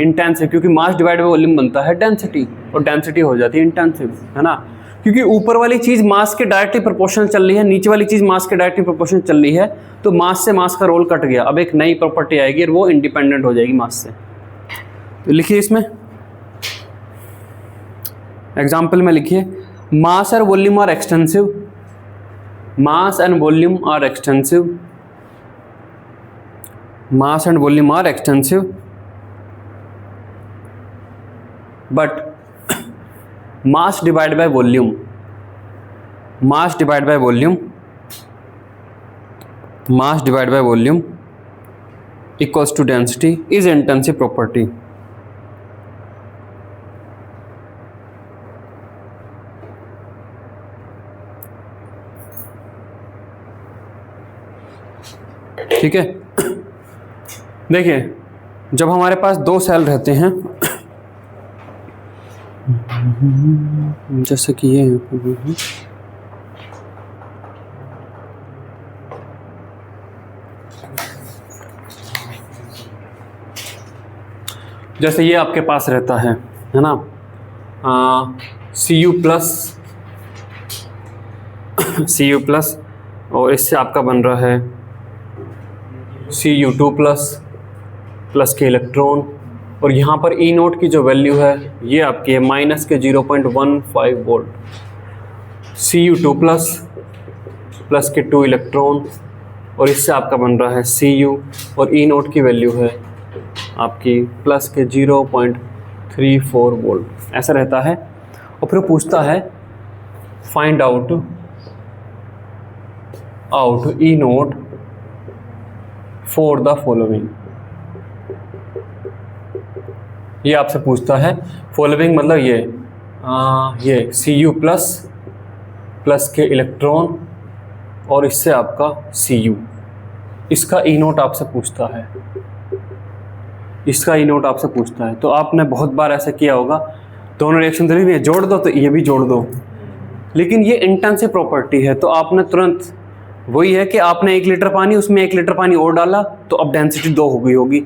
इंटेंसिव, क्योंकि मास डिवाइड बाय वॉल्यूम बनता है डेंसिटी, और डेंसिटी हो जाती है इंटेंसिव, है ना। क्योंकि ऊपर वाली चीज मास के डायरेक्टली प्रोपोर्शनल चल रही है, नीचे वाली चीज मास के डायरेक्टली प्रोपोर्शनल चल रही है, तो मास से मास का रोल कट गया, अब एक नई प्रॉपर्टी आएगी और वो इंडिपेंडेंट हो जाएगी मास से। तो लिखिए इसमें एग्जाम्पल में लिखिए, मास और volume are extensive, mass and volume are extensive, mass and volume are extensive, but mass divide by volume, mass divide by volume, mass divide by volume equals to density is intensive property. ठीक है, देखिए जब हमारे पास 2 cell रहते हैं, जैसे कि ये, जैसे ये आपके पास रहता है ना, Cu प्लस और इससे आपका बन रहा है Cu2 प्लस के इलेक्ट्रॉन, और यहाँ पर E नोट की जो वैल्यू है ये आपकी है माइनस के 0.15 वोल्ट। Cu2 प्लस के 2 इलेक्ट्रॉन, और इससे आपका बन रहा है Cu, और E नोट की वैल्यू है आपकी प्लस के 0.34 वोल्ट, ऐसा रहता है। और फिर पूछता है find out E note for the following, ये आपसे पूछता है। फॉलोइंग मतलब ये Cu प्लस के इलेक्ट्रॉन और इससे आपका Cu, इसका E नोट आपसे पूछता है, इसका E नोट आपसे पूछता है। तो आपने बहुत बार ऐसा किया होगा, दोनों रिएक्शन दे दिए, जोड़ दो तो ये भी जोड़ दो, लेकिन ये इंटेंसिव प्रॉपर्टी है तो आपने तुरंत, वही है कि आपने 1 लीटर पानी, उसमें 1 लीटर पानी और डाला तो अब डेंसिटी 2 हो गई होगी,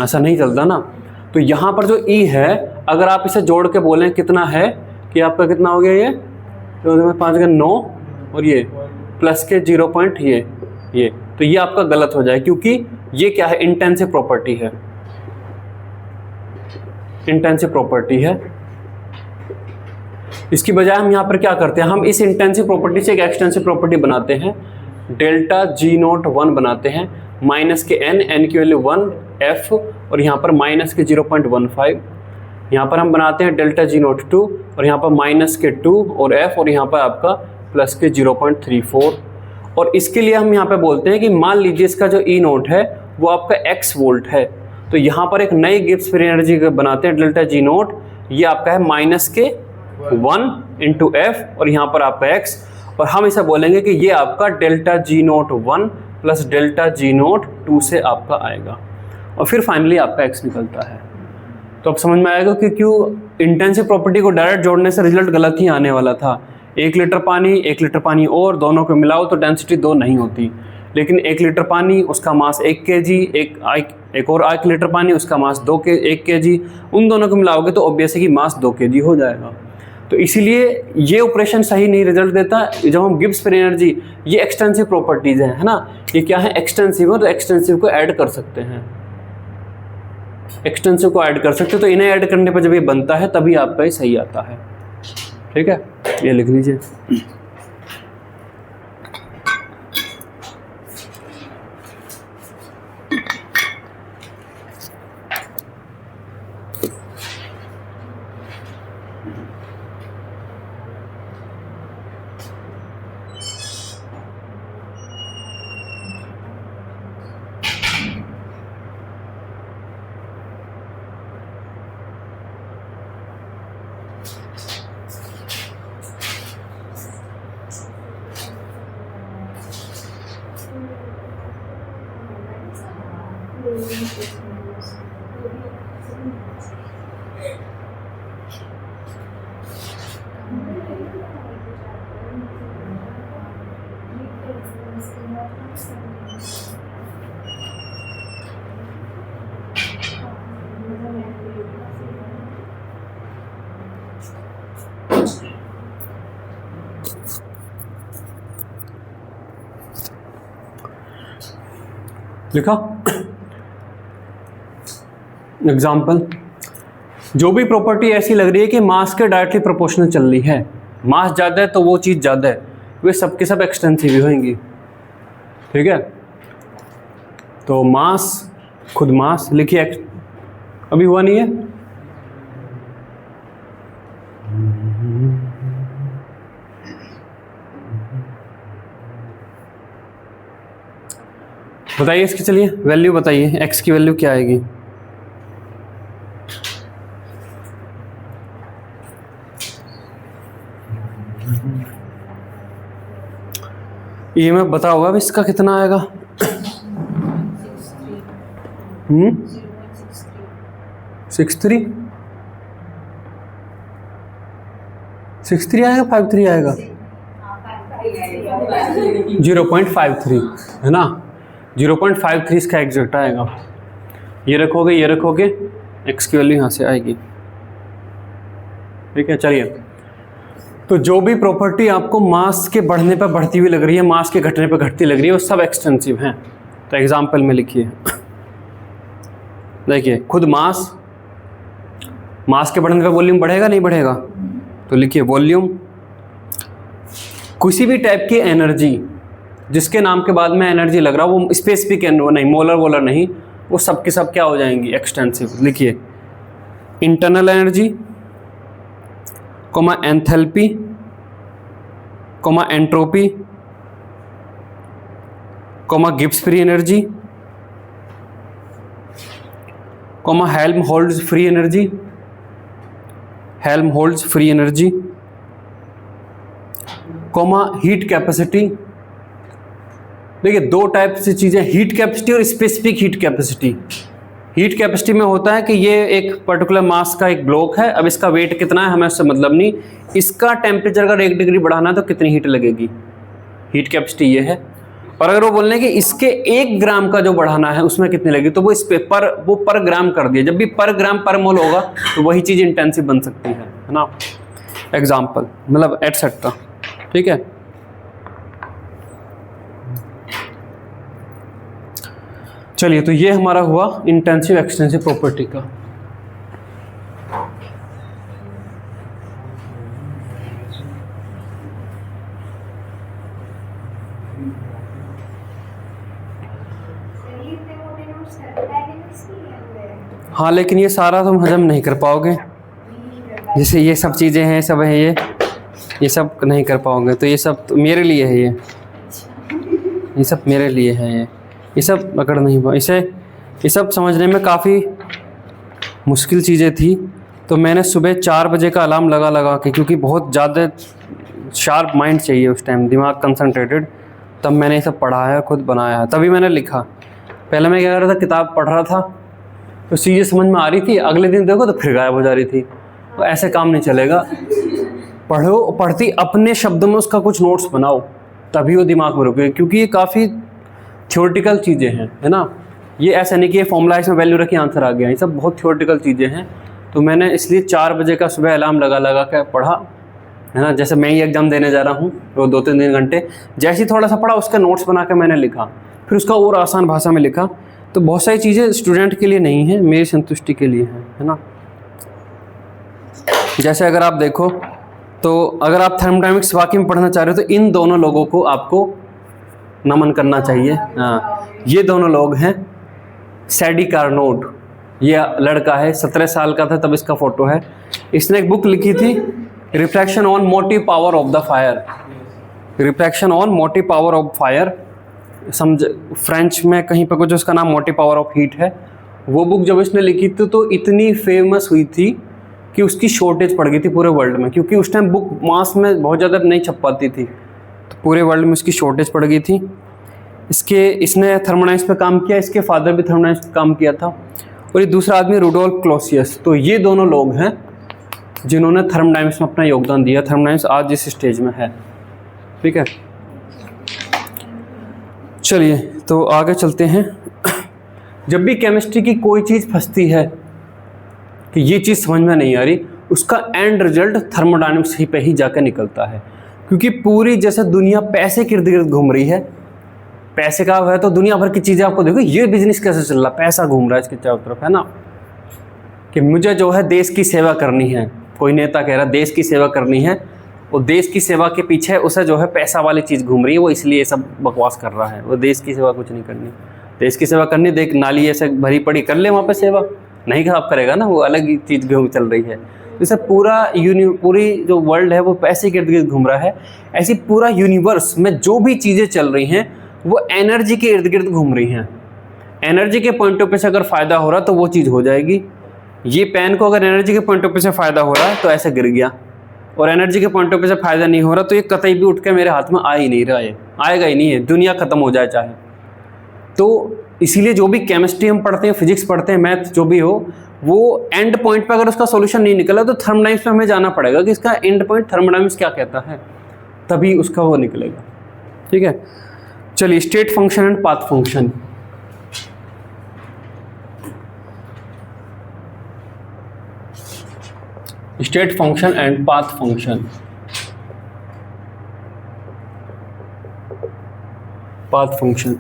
ऐसा नहीं चलता ना। तो यहाँ पर जो E है, अगर आप इसे जोड़ के बोलें कितना है, कि आपका कितना हो गया, ये तो 5 का 9 और ये प्लस के 0 पॉइंट ये, तो ये आपका गलत हो जाए, क्योंकि ये क्या है, इंटेंसिव प्रॉपर्टी है। इंटेंसिव प्रॉपर्टी है। इसकी बजाय हम यहाँ पर क्या करते हैं, हम इस इंटेंसिव प्रॉपर्टी से एक एक्सटेंसिव प्रॉपर्टी बनाते हैं, डेल्टा जी नोट 1 बनाते हैं, माइनस के n की वैल्यू 1 f और यहाँ पर माइनस के 0.15, यहाँ पर हम बनाते हैं डेल्टा जी नोट 2 और यहाँ पर माइनस के 2 और f और यहाँ पर आपका प्लस के 0.34। और इसके लिए हम यहाँ पे बोलते हैं कि मान लीजिए इसका जो ई नोट है वो आपका x वोल्ट है, तो यहाँ पर एक नई गिब्स फ्री एनर्जी बनाते हैं डेल्टा जी नोट, ये आपका है माइनस के 1 इंटू एफ और यहाँ पर आपका x, और हम इसे बोलेंगे कि ये आपका delta G note 1 plus delta G note 2 से आपका आएगा, और फिर फाइनली आपका x निकलता है। तो अब समझ में आएगा कि क्यों इंटेंसिव प्रॉपर्टी को डायरेक्ट जोड़ने से रिजल्ट गलत ही आने वाला था। 1 लीटर पानी और दोनों को मिलाओ तो डेंसिटी 2 नहीं होती, लेकिन 1 लीटर पानी उसका मास 1 kg, एक और 1 लीटर पानी उसका मास 1 kg, उन दोनों को मिलाओगे तो ऑब्वियस है कि मास 2 kg हो जाएगा। तो इसीलिए ये ऑपरेशन सही नहीं रिजल्ट देता। जब हम गिब्स फ्री एनर्जी, ये एक्सटेंसिव प्रॉपर्टीज है ना, ये क्या है एक्सटेंसिव है, तो एक्सटेंसिव को ऐड कर सकते हैं, एक्सटेंसिव को ऐड कर सकते हैं, तो इन्हें ऐड करने पर जब ये बनता है तभी आपका ये सही आता है। ठीक है, ये लिख लीजिए। लिखा एग्जाम्पल, जो भी प्रॉपर्टी ऐसी लग रही है कि मास के डायरेक्टली प्रोपोर्शनल चल रही है, मास ज़्यादा है तो वो चीज़ ज़्यादा है, वे सब के सब एक्सटेंसिव ही होंगी। ठीक है, तो मास, खुद मास लिखिए, अभी हुआ नहीं है, बताइए इसकी, चलिए वैल्यू बताइए, एक्स की वैल्यू क्या आएगी। ईएमएफ बता होगा अब इसका कितना आएगा। 63 आएगा, 53 आएगा, 0.53 है ना, 0.53 इसका एग्जैक्ट आएगा। ये रखोगे, एक्स की वैल्यू यहाँ से आएगी। ठीक है, चलिए, तो जो भी प्रॉपर्टी आपको मास के बढ़ने पर बढ़ती हुई लग रही है, मास के घटने पर घटती लग रही है, वो सब एक्सटेंसिव हैं। तो एग्जाम्पल में लिखिए, देखिए खुद मास के बढ़ने पर वॉल्यूम बढ़ेगा नहीं बढ़ेगा, तो लिखिए वॉल्यूम, किसी भी टाइप की एनर्जी जिसके नाम के बाद में एनर्जी लग रहा, वो स्पेसिफिक नहीं, मोलर नहीं, वो सब के सब क्या हो जाएंगी, एक्सटेंसिव। लिखिए internal energy, comma enthalpy, comma entropy, comma Gibbs free energy, comma Helmholtz free energy, comma heat capacity. देखिए दो टाइप से चीज़ें, हीट कैपेसिटी और specific heat capacity. Heat capacity में होता है कि ये एक पर्टिकुलर मास का एक ब्लॉक है, अब इसका वेट कितना है हमें उससे मतलब नहीं, इसका टेम्परेचर अगर 1 डिग्री बढ़ाना है तो कितनी हीट लगेगी, हीट कैपेसिटी ये है। और अगर वो बोलने कि इसके 1 ग्राम का जो बढ़ाना है उसमें कितनी लगेगी, तो वो इस पे पर ग्राम कर दिया। जब भी पर ग्राम पर मोल होगा तो वही चीज़ इंटेंसिव बन सकती है ना। एग्जाम्पल मतलब एटसेट्रा। ठीक है, चलिए, तो ये हमारा हुआ इंटेंसिव एक्सटेंसिव प्रॉपर्टी का। हाँ, लेकिन ये सारा तुम हजम नहीं कर पाओगे। जैसे ये सब चीज़ें हैं, सब है ये सब नहीं कर पाओगे। तो ये सब तो मेरे लिए है, ये सब मेरे लिए है। ये सब अगर नहीं पा इसे ये सब समझने में काफ़ी मुश्किल चीज़ें थी। तो मैंने सुबह 4 बजे का अलार्म लगा के, क्योंकि बहुत ज़्यादा शार्प माइंड चाहिए उस टाइम, दिमाग कंसंट्रेटेड, तब मैंने ये सब पढ़ा है, खुद बनाया है, तभी मैंने लिखा। पहले मैं क्या कर रहा था, किताब पढ़ रहा था तो चीज़ें समझ में आ रही थी, अगले दिन देखो तो फिर गायब हो जा रही थी। तो ऐसे काम नहीं चलेगा। पढ़ती अपने शब्दों में उसका कुछ नोट्स बनाओ, तभी वो दिमाग में रुके, क्योंकि ये काफ़ी थ्योरेटिकल चीज़ें हैं, है ना। ये ऐसा नहीं कि ये फॉर्मूला इसमें वैल्यू रखी आंसर आ गया, ये सब बहुत थ्योरेटिकल चीज़ें हैं। तो मैंने इसलिए 4 बजे का सुबह अलार्म लगा के पढ़ा, है ना। जैसे मैं ही एग्ज़ाम देने जा रहा हूँ, वो 2-3 घंटे, जैसे ही थोड़ा सा पढ़ा उसका नोट्स बना के मैंने लिखा, फिर उसका और आसान भाषा में लिखा। तो बहुत सारी चीज़ें स्टूडेंट के लिए नहीं है, मेरी संतुष्टि के लिए है ना। जैसे अगर आप देखो तो अगर आप थर्मोडायनेमिक्स वाकई में पढ़ना चाह रहे हो तो इन दोनों लोगों को आपको नमन करना चाहिए। हाँ, ये दोनों लोग हैं। सैडी कार्नोट, ये लड़का है, 17 साल का था तब इसका फ़ोटो है। इसने एक बुक लिखी थी, reflection on motive power of the fire. Reflection on motive power of fire, समझ फ्रेंच में कहीं पर कुछ उसका नाम मोटिव पावर ऑफ हीट है। वो बुक जब इसने लिखी थी तो इतनी फेमस हुई थी कि उसकी शॉर्टेज पड़ गई थी पूरे वर्ल्ड में, क्योंकि उस टाइम बुक मास में बहुत ज़्यादा नहीं छप पाती थी, तो पूरे वर्ल्ड में उसकी शॉर्टेज पड़ गई थी। इसने थर्मोडायनेमिक्स पे काम किया, इसके फादर भी थर्मोडायनेमिक्स पे काम किया था। और ये दूसरा आदमी रुडोल्फ क्लॉसियस। तो ये दोनों लोग हैं जिन्होंने थर्मोडायनेमिक्स में अपना योगदान दिया। थर्मोडायनेमिक्स आज इस स्टेज में है, ठीक है। चलिए तो आगे चलते हैं। जब भी केमिस्ट्री की कोई चीज़ फंसती है कि ये चीज़ समझ में नहीं आ रही, उसका एंड रिजल्ट थर्मोडायनेमिक्स ही पे ही जाकर निकलता है। क्योंकि पूरी जैसे दुनिया पैसे के इर्द गिर्द घूम रही है, पैसे का है तो दुनिया भर की चीज़ें आपको देखो, ये बिजनेस कैसे चल रहा, पैसा घूम रहा है इसके चारों तरफ, है ना। कि मुझे जो है देश की सेवा करनी है, कोई नेता कह रहा देश की सेवा करनी है, और देश की सेवा के पीछे उसे जो है पैसा वाली चीज़ घूम रही है, वो इसलिए ये सब बकवास कर रहा है। वो देश की सेवा कुछ नहीं करनी, देश की सेवा करनी, देख नाली ऐसे भरी पड़ी, कर ले वहाँ पे सेवा, नहीं खराब करेगा ना, वो अलग ही चीज़ चल रही है। जैसे पूरी जो वर्ल्ड है वो पैसे के इर्द गिर्द घूम रहा है, ऐसी पूरा यूनिवर्स में जो भी चीज़ें चल रही हैं वो एनर्जी के इर्द गिर्द घूम रही हैं। एनर्जी के पॉइंट ऑफ व्यू से अगर फ़ायदा हो रहा तो वो चीज़ हो जाएगी। ये पेन को अगर एनर्जी के पॉइंट ऑफ व्यू से फ़ायदा हो रहा है तो ऐसे गिर गया, और एनर्जी के पॉइंट ऑफ व्यू से फ़ायदा नहीं हो रहा तो ये कतई भी उठ के मेरे हाथ में आ ही नहीं रहा है, आएगा ही नहीं है, दुनिया ख़त्म हो जाए चाहे। तो इसीलिए जो भी केमिस्ट्री हम पढ़ते हैं, फिजिक्स पढ़ते हैं, मैथ जो भी हो, वो एंड पॉइंट पे अगर उसका सॉल्यूशन नहीं निकला तो थर्मोडायनेमिक्स में हमें जाना पड़ेगा कि इसका एंड पॉइंट थर्मोडायनेमिक्स क्या कहता है, तभी उसका वो निकलेगा, ठीक है। चलिए, state function and path function. State function and path function. Path function,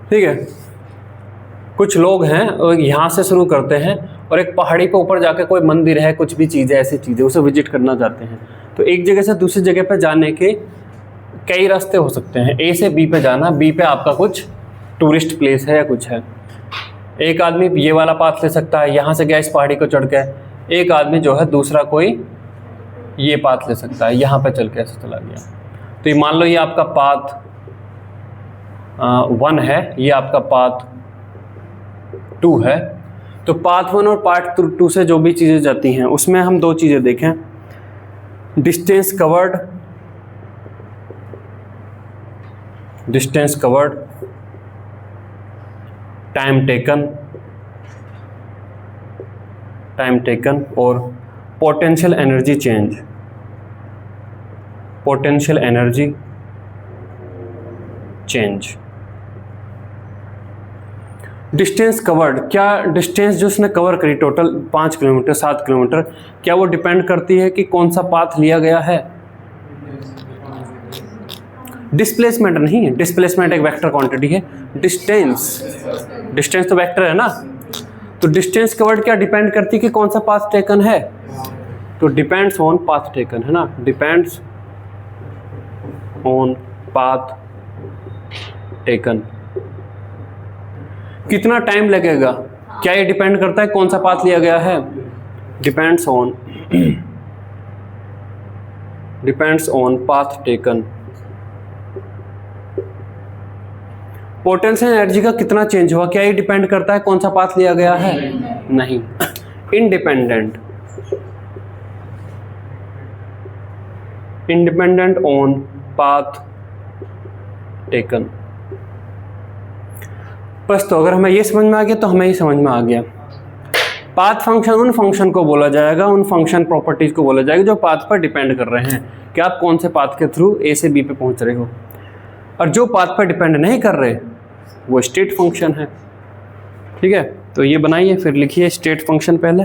ठीक है। कुछ लोग हैं यहाँ से शुरू करते हैं और एक पहाड़ी पे ऊपर जाके कोई मंदिर है, कुछ भी चीज़ है, ऐसी चीज़ें उसे विजिट करना चाहते हैं। तो एक जगह से दूसरी जगह पे जाने के कई रास्ते हो सकते हैं। ए से बी पे जाना, बी पे आपका कुछ टूरिस्ट प्लेस है या कुछ है। एक आदमी ये वाला पाथ ले सकता है, यहाँ से गया इस पहाड़ी को चढ़ के। एक आदमी जो है दूसरा कोई ये पाथ ले सकता है, यहाँ पे चल के ऐसे चला गया। तो ये मान लो ये आपका पाथ 1 है, ये आपका पाथ 2 है। तो पाथ 1 और पाथ 2 से जो भी चीज़ें जाती हैं उसमें हम 2 चीज़ें देखें, डिस्टेंस कवर्ड, टाइम टेकन और potential energy change. Distance covered, क्या डिस्टेंस जो उसने कवर करी टोटल 5 किलोमीटर 7 किलोमीटर, क्या वो डिपेंड करती है कि कौन सा पाथ लिया गया है? डिस्प्लेसमेंट नहीं है, डिस्प्लेसमेंट एक वेक्टर क्वांटिटी है। डिस्टेंस तो वेक्टर है ना, तो डिस्टेंस कवर्ड क्या डिपेंड करती है कि कौन सा पाथ टेकन है, तो डिपेंड्स ऑन पाथ टेकन, है ना, डिपेंड्स ऑन पाथ टेकन। कितना टाइम लगेगा, क्या ये डिपेंड करता है कौन सा पाथ लिया गया है, depends on path taken. Potential energy का कितना चेंज हुआ, क्या ये डिपेंड करता है कौन सा पाथ लिया गया है, नहीं, इंडिपेंडेंट ऑन पाथ टेकन। बस, तो अगर हमें ये समझ में आ गया तो हमें ये समझ में आ गया। पाथ फंक्शन उन फंक्शन को बोला जाएगा, उन फंक्शन प्रॉपर्टीज को बोला जाएगा जो पाथ पर डिपेंड कर रहे हैं कि आप कौन से पाथ के थ्रू ए से बी पे पहुंच रहे हो, और जो पाथ पर डिपेंड नहीं कर रहे वो स्टेट फंक्शन है। ठीक है, तो ये बनाइए, फिर लिखिए स्टेट फंक्शन पहले।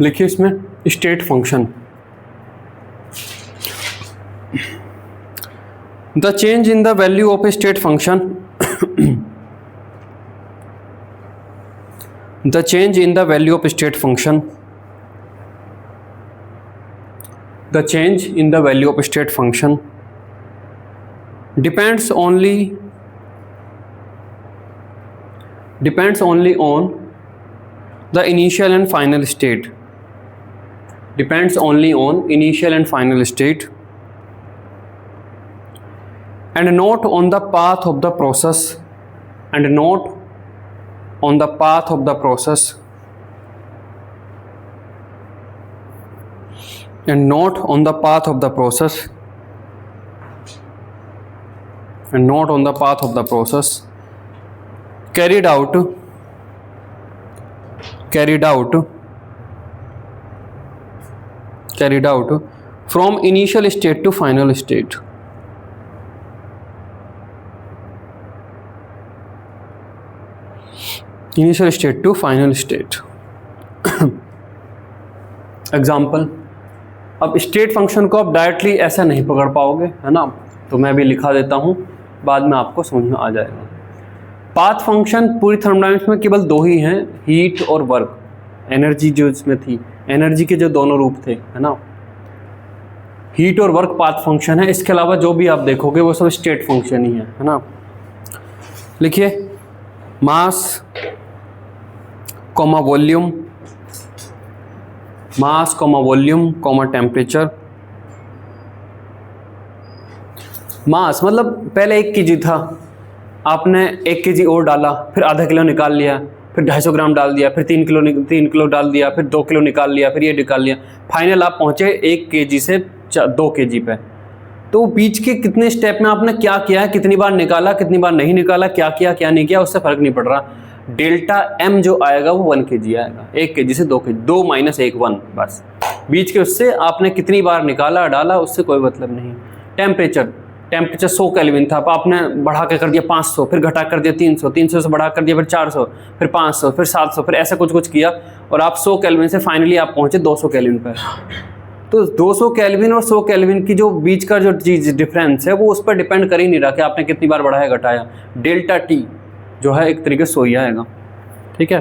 लिखिए इसमें state function, the change in the value of A state function, the change in the value of state function, the change in the value of state function depends only on the initial and final state, depends only on initial and final state, and not on the path of the process, and not on the path of the process, and not on the path of the process, and not on the path of the process carried out from initial state to final state, initial state to final state। Example, अब state function को आप directly ऐसा नहीं पकड़ पाओगे, है ना, तो मैं भी लिखा देता हूँ, बाद में आपको समझ में आ जाएगा। पाथ फंक्शन पूरी थर्मोडायनामिक्स में केवल दो ही हैं, हीट और वर्क, एनर्जी जो इसमें थी, एनर्जी के जो दोनों रूप थे, है ना, हीट और वर्क पाथ फंक्शन है। इसके अलावा जो भी आप देखोगे वो सब स्टेट फंक्शन ही है ना। लिखिए मास कॉमा वॉल्यूम, मास कॉमा वॉल्यूम कॉमा टेम्परेचर। मास मतलब पहले 1 kg था, आपने 1 kg और डाला, फिर आधा किलो निकाल लिया, फिर 250 ग्राम डाल दिया, फिर 3 किलो डाल दिया, फिर 2 किलो निकाल लिया, फिर ये निकाल लिया, फाइनल आप पहुँचे 1 kg से 2 kg पे। तो बीच के कितने स्टेप में आपने क्या किया है, कितनी बार निकाला, कितनी बार नहीं निकाला, क्या किया क्या नहीं किया, उससे फ़र्क नहीं पड़ रहा। डेल्टा एम जो आएगा वो 1 kg आएगा, 1 kg से 2 kg, 2 - 1 1, बस। बीच के उससे आपने कितनी बार निकाला डाला उससे कोई मतलब नहीं। टेम्परेचर 100 केल्विन था, आपने बढ़ा के कर दिया 500, फिर घटा कर दिया 300, 300 से बढ़ा कर दिया फिर 400, फिर 500, फिर 700, फिर ऐसा कुछ किया और आप 100 केल्विन से फाइनली आप पहुँचे 200 केल्विन पर। तो 200 केल्विन और 100 केल्विन की जो बीच का जो चीज़ डिफरेंस है वो उस पर डिपेंड कर ही नहीं रहा कि आपने कितनी बार बढ़ाया घटाया। डेल्टा टी जो है एक तरीके से हो ही आएगा, ठीक है।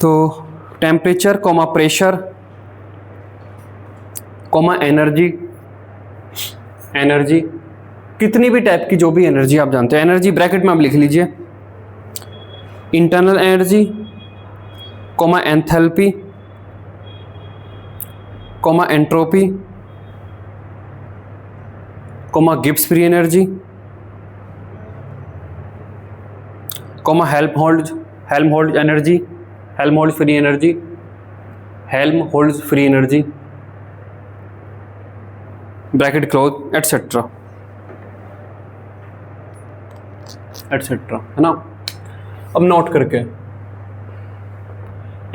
तो temperature comma pressure comma energy, कितनी भी टाइप की जो भी एनर्जी आप जानते हो, एनर्जी ब्रैकेट में आप लिख लीजिए internal energy comma enthalpy comma entropy comma Gibbs free energy comma Helmholtz energy, Helmholtz free energy, Helmholtz free energy bracket close etcetera etcetera, है ना। अब नोट करके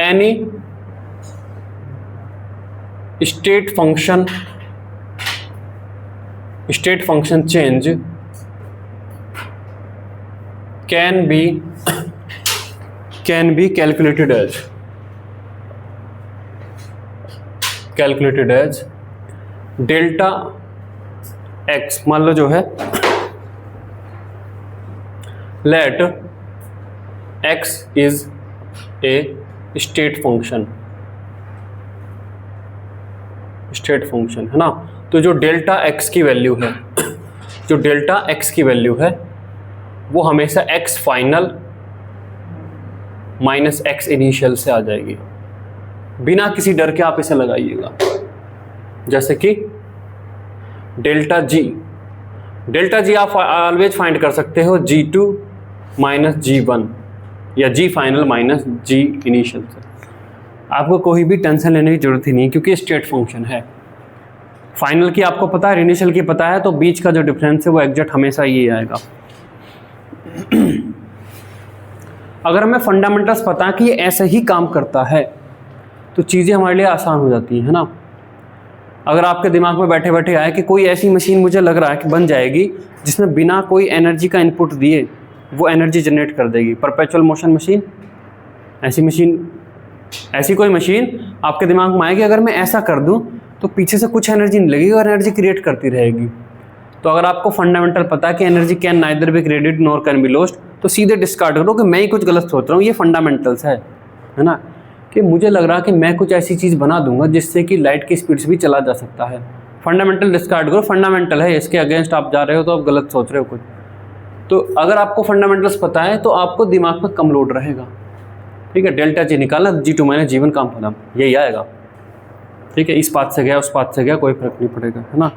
any state function change can be calculated as delta X, मान लो जो है let X is a state function, है ना। तो जो डेल्टा एक्स की वैल्यू है, वो हमेशा x final minus x initial से आ जाएगी, बिना किसी डर के आप इसे लगाइएगा। जैसे कि डेल्टा जी आप ऑलवेज फाइंड कर सकते हो G2 माइनस G1 या G final minus G initial से। आपको कोई भी टेंशन लेने की जरूरत ही नहीं, क्योंकि स्टेट फंक्शन है। फाइनल की आपको पता है, इनिशियल की पता है, तो बीच का जो डिफरेंस है वो एग्जैक्ट हमेशा ये आएगा। अगर हमें फंडामेंटल्स पता है कि ये ऐसे ही काम करता है, तो चीज़ें हमारे लिए आसान हो जाती हैं, है ना। अगर आपके दिमाग में बैठे बैठे आए कि कोई ऐसी मशीन मुझे लग रहा है कि बन जाएगी जिसमें बिना कोई एनर्जी का इनपुट दिए वो एनर्जी जनरेट कर देगी, परपेचुअल मोशन मशीन, ऐसी कोई मशीन आपके दिमाग में आएगी, अगर मैं ऐसा कर दूं तो पीछे से कुछ एनर्जी नहीं लगेगी और एनर्जी क्रिएट करती रहेगी। तो अगर आपको फंडामेंटल पता है कि energy can neither be created nor can be lost, तो सीधे डिस्कार्ड करो कि मैं ही कुछ गलत सोच रहा हूँ, ये फंडामेंटल्स है ना। कि मुझे लग रहा है कि मैं कुछ ऐसी चीज़ बना दूंगा जिससे कि लाइट की स्पीड से भी चला जा सकता है। फंडामेंटल डिस्कार्ड करो, फंडामेंटल है, इसके अगेंस्ट आप जा रहे हो तो आप गलत सोच रहे हो कुछ। तो अगर आपको फंडामेंटल्स पता है तो आपको दिमाग में कम लोड रहेगा, ठीक है। डेल्टा जी निकालना, G2 माइनस G1 काम खत्म, यही आएगा, ठीक है। इस पाथ से गया उस पाथ से गया, कोई फर्क नहीं पड़ेगा, है ना।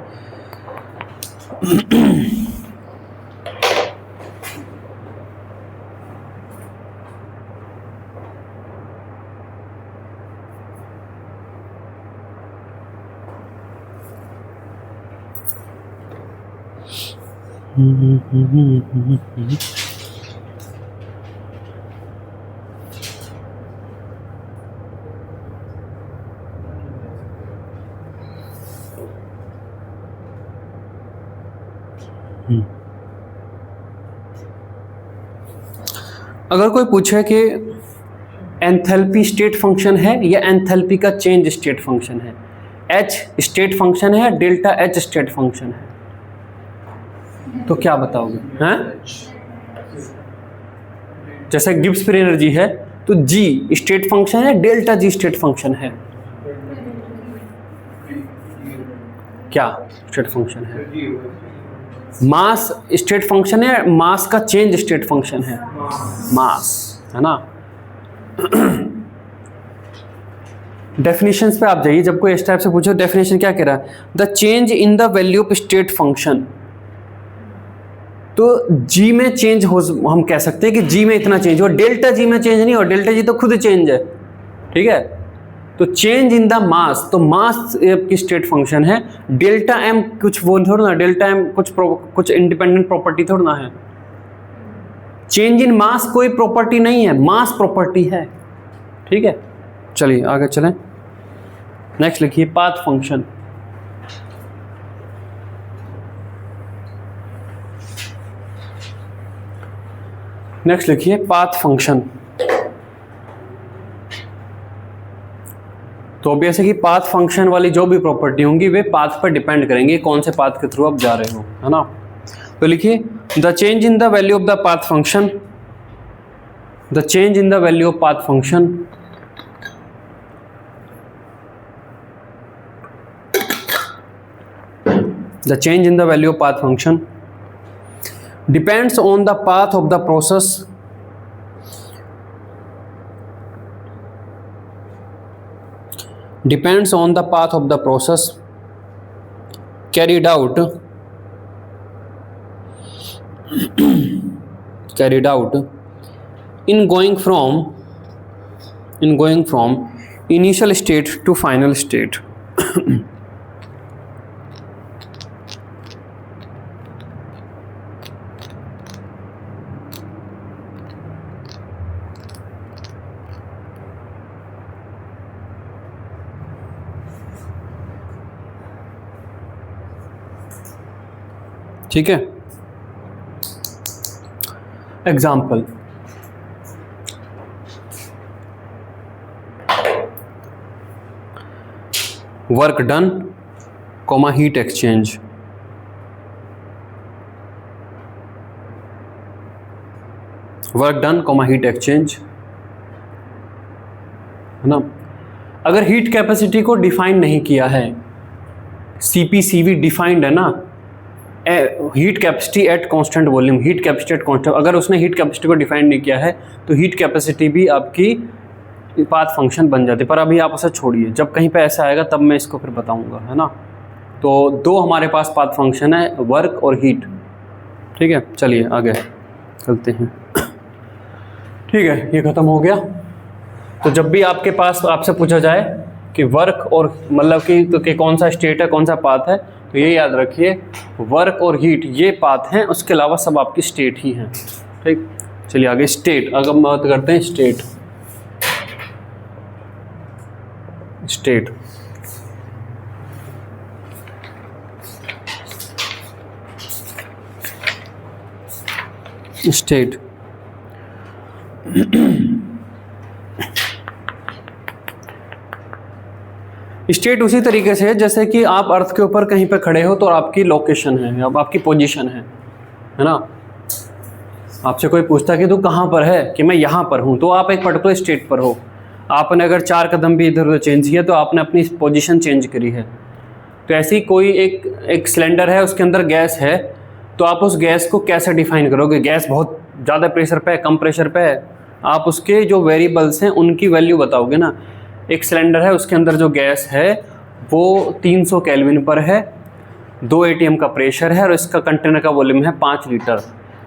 अगर कोई पूछे कि एंथैल्पी स्टेट फंक्शन है या एंथैल्पी का चेंज स्टेट फंक्शन है, H स्टेट फंक्शन है, डेल्टा H स्टेट फंक्शन है, तो क्या बताओगे? हैं? जैसे गिब्स फ्री एनर्जी है तो G स्टेट फंक्शन है, डेल्टा G स्टेट फंक्शन है, क्या स्टेट फंक्शन है? मास स्टेट फंक्शन है, मास का चेंज स्टेट फंक्शन है, मास, है ना। डेफिनेशंस पे आप जाइए, जब कोई इस टाइप से पूछो डेफिनेशन क्या कह रहा है, the change in the value of state function. तो G में चेंज हो, हम कह सकते हैं कि G में इतना चेंज हो, डेल्टा G में चेंज नहीं हो, डेल्टा G तो खुद चेंज है, ठीक है। तो चेंज इन द मास, तो मास की स्टेट फंक्शन है, डेल्टा M कुछ वो थोड़ा ना, डेल्टा M कुछ इंडिपेंडेंट प्रॉपर्टी थोड़ा ना है। चेंज इन मास कोई प्रॉपर्टी नहीं है, मास प्रॉपर्टी है, ठीक है। चलिए आगे चलें, नेक्स्ट लिखिए पाथ फंक्शन। नेक्स्ट लिखिए पाथ फंक्शन। तो ऑब्वियस है कि पाथ फंक्शन वाली जो भी प्रॉपर्टी होंगी वे पाथ पर डिपेंड करेंगे, कौन से पाथ के थ्रू आप जा रहे हो, है ना। तो लिखिए the change in the value of the path function, the change in the value of path function the change in the value of path function depends on the path of the process depends on the path of the process carried out in going from initial state to final state. ठीक है, example, work done comma heat exchange, work done comma heat exchange, है ना। अगर heat capacity को define नहीं किया है, CPCV defined है ना, heat capacity at constant volume, heat capacity at constant, अगर उसने हीट कैपेसिटी को डिफाइन नहीं किया है तो हीट कैपेसिटी भी आपकी पाथ फंक्शन बन जाती है। पर अभी आप उसे छोड़िए, जब कहीं पे ऐसा आएगा तब मैं इसको फिर बताऊंगा, है ना। तो दो हमारे पास पाथ फंक्शन है, वर्क और हीट। ठीक है, चलिए आगे चलते हैं। ठीक है, ये खत्म हो गया। तो जब भी आपके पास आपसे पूछा जाए कि वर्क और मतलब कि कौन सा स्टेट है, कौन सा पाथ है, तो ये याद रखिए वर्क और हीट ये पाथ हैं, उसके अलावा सब आपकी स्टेट ही हैं। ठीक, चलिए आगे स्टेट, अगर बात करते हैं स्टेट। स्टेट स्टेट स्टेट उसी तरीके से है जैसे कि आप अर्थ के ऊपर कहीं पे खड़े हो तो आपकी लोकेशन है, अब आपकी पोजीशन है ना। आपसे कोई पूछता है कि तू कहाँ पर है, कि मैं यहाँ पर हूँ, तो आप एक पर्टिकुलर स्टेट पर हो। आपने अगर 4 कदम भी इधर उधर चेंज किया तो आपने अपनी पोजीशन चेंज करी है। तो ऐसी कोई एक सिलेंडर है, उसके अंदर गैस है, तो आप उस गैस को कैसे डिफाइन करोगे। गैस बहुत ज़्यादा प्रेशर पे है, कम प्रेशर पे है, आप उसके जो वेरिएबल्स हैं उनकी वैल्यू बताओगे ना। एक सिलेंडर है, उसके अंदर जो गैस है वो 300 केल्विन पर है, 2 ATM का प्रेशर है और इसका कंटेनर का वॉल्यूम है 5 लीटर।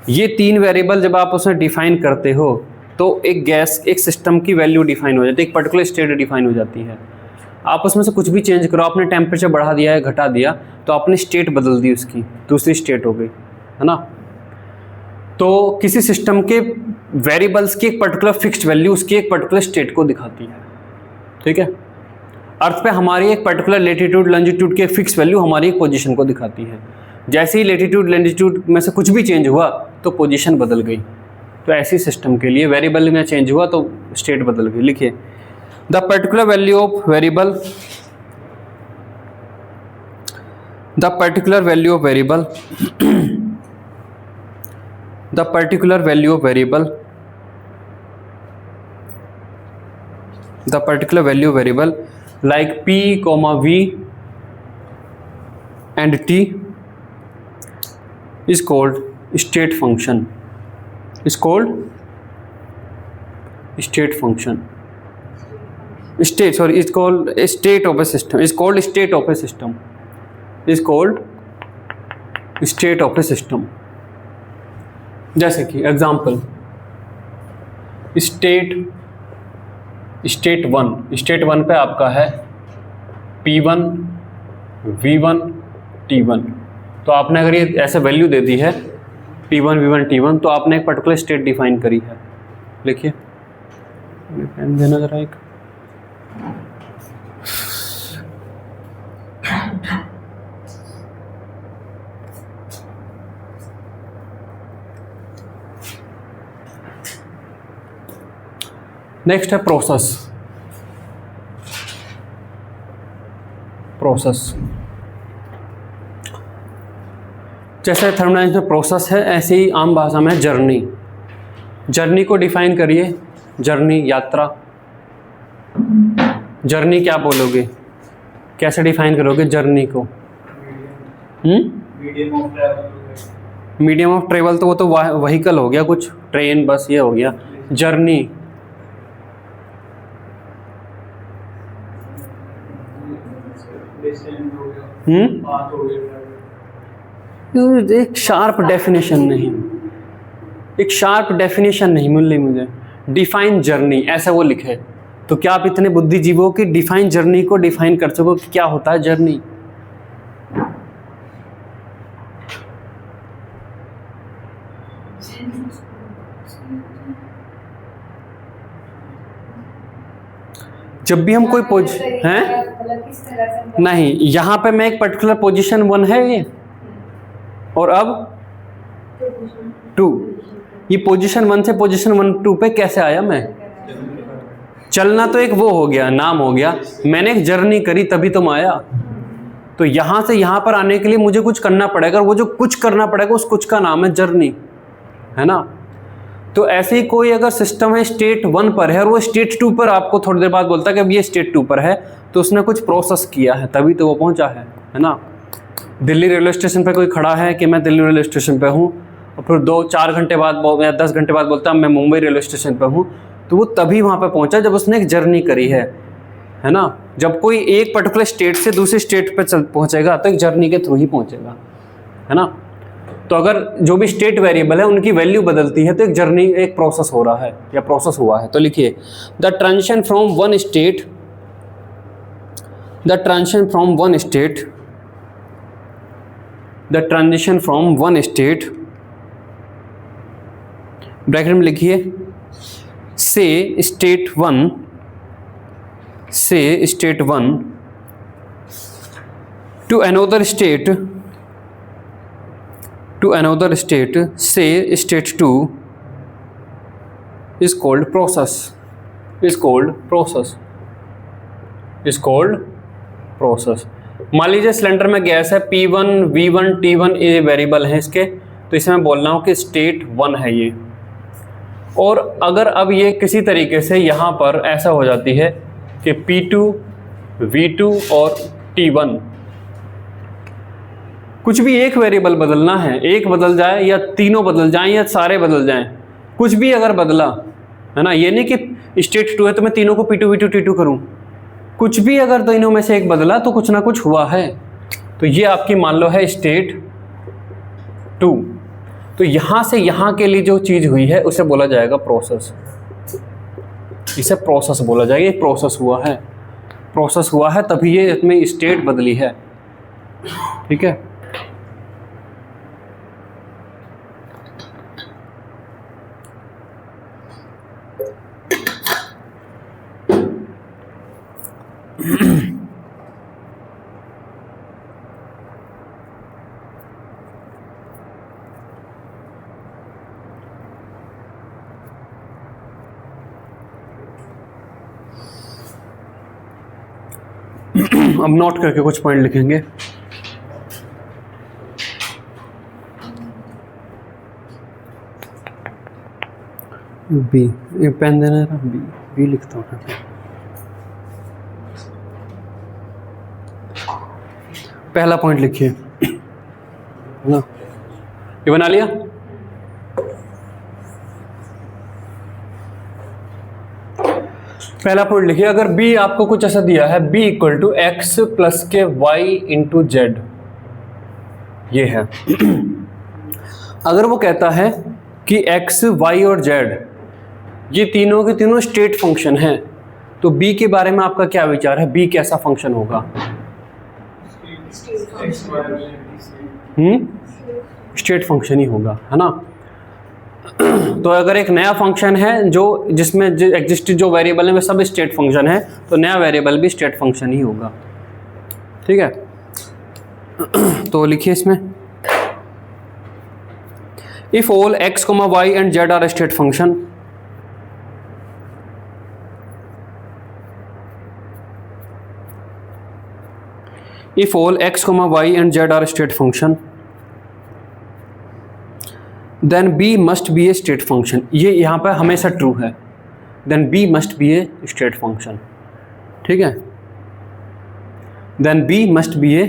ये 3 वेरिएबल जब आप उसमें डिफाइन करते हो तो एक गैस, एक सिस्टम की वैल्यू डिफाइन हो जाती है, एक पर्टिकुलर स्टेट डिफाइन हो जाती है। आप उसमें से कुछ भी चेंज करो, आपने टेम्परेचर बढ़ा दिया है, घटा दिया, तो आपने स्टेट बदल दी, उसकी दूसरी स्टेट हो गई, है ना। तो किसी सिस्टम के वेरिएबल्स की एक पर्टिकुलर फिक्स्ड वैल्यू उसकी एक पर्टिकुलर स्टेट को दिखाती है। ठीक है, अर्थ पे हमारी एक पर्टिकुलर लेटीट्यूड लॉन्जिट्यूड की एक फिक्स वैल्यू हमारी एक पोजीशन को दिखाती है। जैसे ही लेटीट्यूड लॉन्जिट्यूड में से कुछ भी चेंज हुआ तो पोजीशन बदल गई। तो ऐसी सिस्टम के लिए वेरिएबल में चेंज हुआ तो स्टेट बदल गई। लिखिए the particular value of variable, the particular value of variable, the particular value of variable, the particular value variable like p, v and t is called state function, is called state function, state, sorry, is called a state of a system, is called state of a system, is called state of a system। जैसे कि example state 1 पे आपका है P1 V1 T1। तो आपने अगर ये ऐसे वैल्यू दे दी है P1 V1 T1 तो आपने एक पर्टिकुलर स्टेट डिफाइन करी है। लिखिए, पेन देना जरा एक। नेक्स्ट है प्रोसेस। जैसे थर्मोडायनामिक्स में प्रोसेस है, ऐसे ही आम भाषा में जर्नी। जर्नी को डिफाइन करिए, जर्नी यात्रा। जर्नी क्या बोलोगे, कैसे डिफाइन करोगे जर्नी को? मीडियम ऑफ ट्रेवल तो वो तो व्हीकल हो गया, कुछ ट्रेन बस ये हो गया। जर्नी, एक शार्प डेफिनेशन नहीं, एक शार्प डेफिनेशन नहीं मिली मुझे। डिफाइन जर्नी ऐसा वो लिखे, तो क्या आप इतने बुद्धिजीवी हो कि डिफाइन जर्नी को डिफाइन कर सको कि क्या होता है जर्नी? जब भी हम कोई हैं नहीं, यहाँ पे मैं एक पर्टिकुलर पोजीशन 1 है ये, और अब 2, ये पोजीशन 1 से पोजीशन 2 पे कैसे आया मैं? चलना तो एक वो हो गया, नाम हो गया, मैंने एक जर्नी करी तभी तुम आया। तो यहाँ से यहाँ पर आने के लिए मुझे कुछ करना पड़ेगा, और वो जो कुछ करना पड़ेगा उस कुछ का नाम है जर्नी, है ना? तो ऐसे ही कोई अगर सिस्टम है स्टेट 1 पर है और वो स्टेट 2 पर आपको थोड़ी देर बाद बोलता है कि अब ये स्टेट 2 पर है, तो उसने कुछ प्रोसेस किया है तभी तो वो पहुंचा है ना? दिल्ली रेलवे स्टेशन पे कोई खड़ा है कि मैं दिल्ली रेलवे स्टेशन पे हूँ, और फिर 2-4 घंटे बाद या 10 घंटे बाद बोलता है मैं मुंबई रेलवे स्टेशन पे हूँ, तो वो तभी वहाँ पे पहुँचा जब उसने एक जर्नी करी है ना? जब कोई एक पर्टिकुलर स्टेट से दूसरी स्टेट पे पहुँचेगा तो एक जर्नी के थ्रू ही पहुँचेगा, है ना? तो अगर जो भी स्टेट वेरिएबल है उनकी वैल्यू बदलती है तो एक जर्नी, एक प्रोसेस हो रहा है या प्रोसेस हुआ है। तो लिखिए the transition from one state, the transition from one state, the transition from one state, bracket में लिखिए से स्टेट 1, से state 1 to another state, to another state, say state 2, is called process, is called process, is called process। मान लीजिए cylinder में gas है P1, V1, T1 ये variable हैं इसके, तो इसे मैं बोल रहा हूँ कि स्टेट 1 है ये। और अगर अब ये किसी तरीके से यहाँ पर ऐसा हो जाती है कि P2, V2 और T1, कुछ भी एक वेरिएबल बदलना है, एक बदल जाए या तीनों बदल जाएं या सारे बदल जाएं, कुछ भी अगर बदला, है ना? ये नहीं कि स्टेट 2 है तो मैं तीनों को P2, V2, T2 करूं, कुछ भी अगर तीनों में से एक बदला तो कुछ ना कुछ हुआ है। तो ये आपकी मान लो है स्टेट 2। तो यहां से यहां के लिए जो चीज हुई है उसे बोला जाएगा प्रोसेस, इसे प्रोसेस बोला जाएगा। ये प्रोसेस हुआ है, प्रोसेस हुआ है तभी ये इसमें स्टेट बदली है, ठीक है? अब नोट करके कुछ पॉइंट लिखेंगे। बी, ये पेन देना है, बी लिखता हूँ। पहला पॉइंट लिखिए ना, ये बना लिया। पहला पॉइंट लिखिए, अगर b आपको कुछ ऐसा दिया है b equal to X plus K y into Z, ये है। अगर वो कहता है कि x, y और z ये तीनों के तीनों स्टेट फंक्शन हैं, तो b के बारे में आपका क्या विचार है? b कैसा फंक्शन होगा? स्टेट फंक्शन ही होगा, है ना? तो अगर एक नया फंक्शन है जो जिसमें एग्जिस्टेड जो वेरिएबल है वे सब स्टेट फंक्शन है, तो नया वेरिएबल भी स्टेट फंक्शन ही होगा, ठीक है? तो लिखिए इसमें if all x, y and z are state function, if all x, y and z are state function, then b must be a state function। ये यहाँ पर हमेशा ट्रू है, then b must be a state function, ठीक है? then b must be a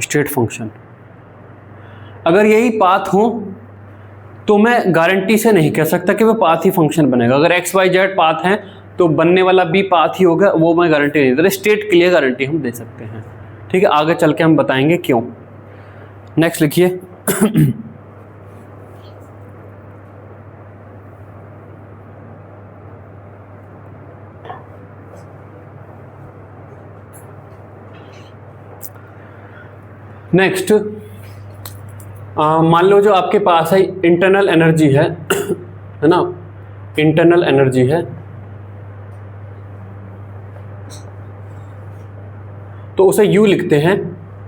state function। अगर यही path हो तो मैं गारंटी से नहीं कह सकता कि वो पाथ ही फंक्शन बनेगा। अगर एक्स वाई जेड पाथ है तो बनने वाला भी पाथ ही होगा, वो मैं गारंटी नहीं दे। स्टेट के लिए गारंटी हम दे सकते हैं, ठीक है। आगे चल के हम बताएंगे क्यों। नेक्स्ट लिखिए। नेक्स्ट, मान लो जो आपके पास है इंटरनल एनर्जी है ना, इंटरनल एनर्जी है, तो उसे U लिखते हैं,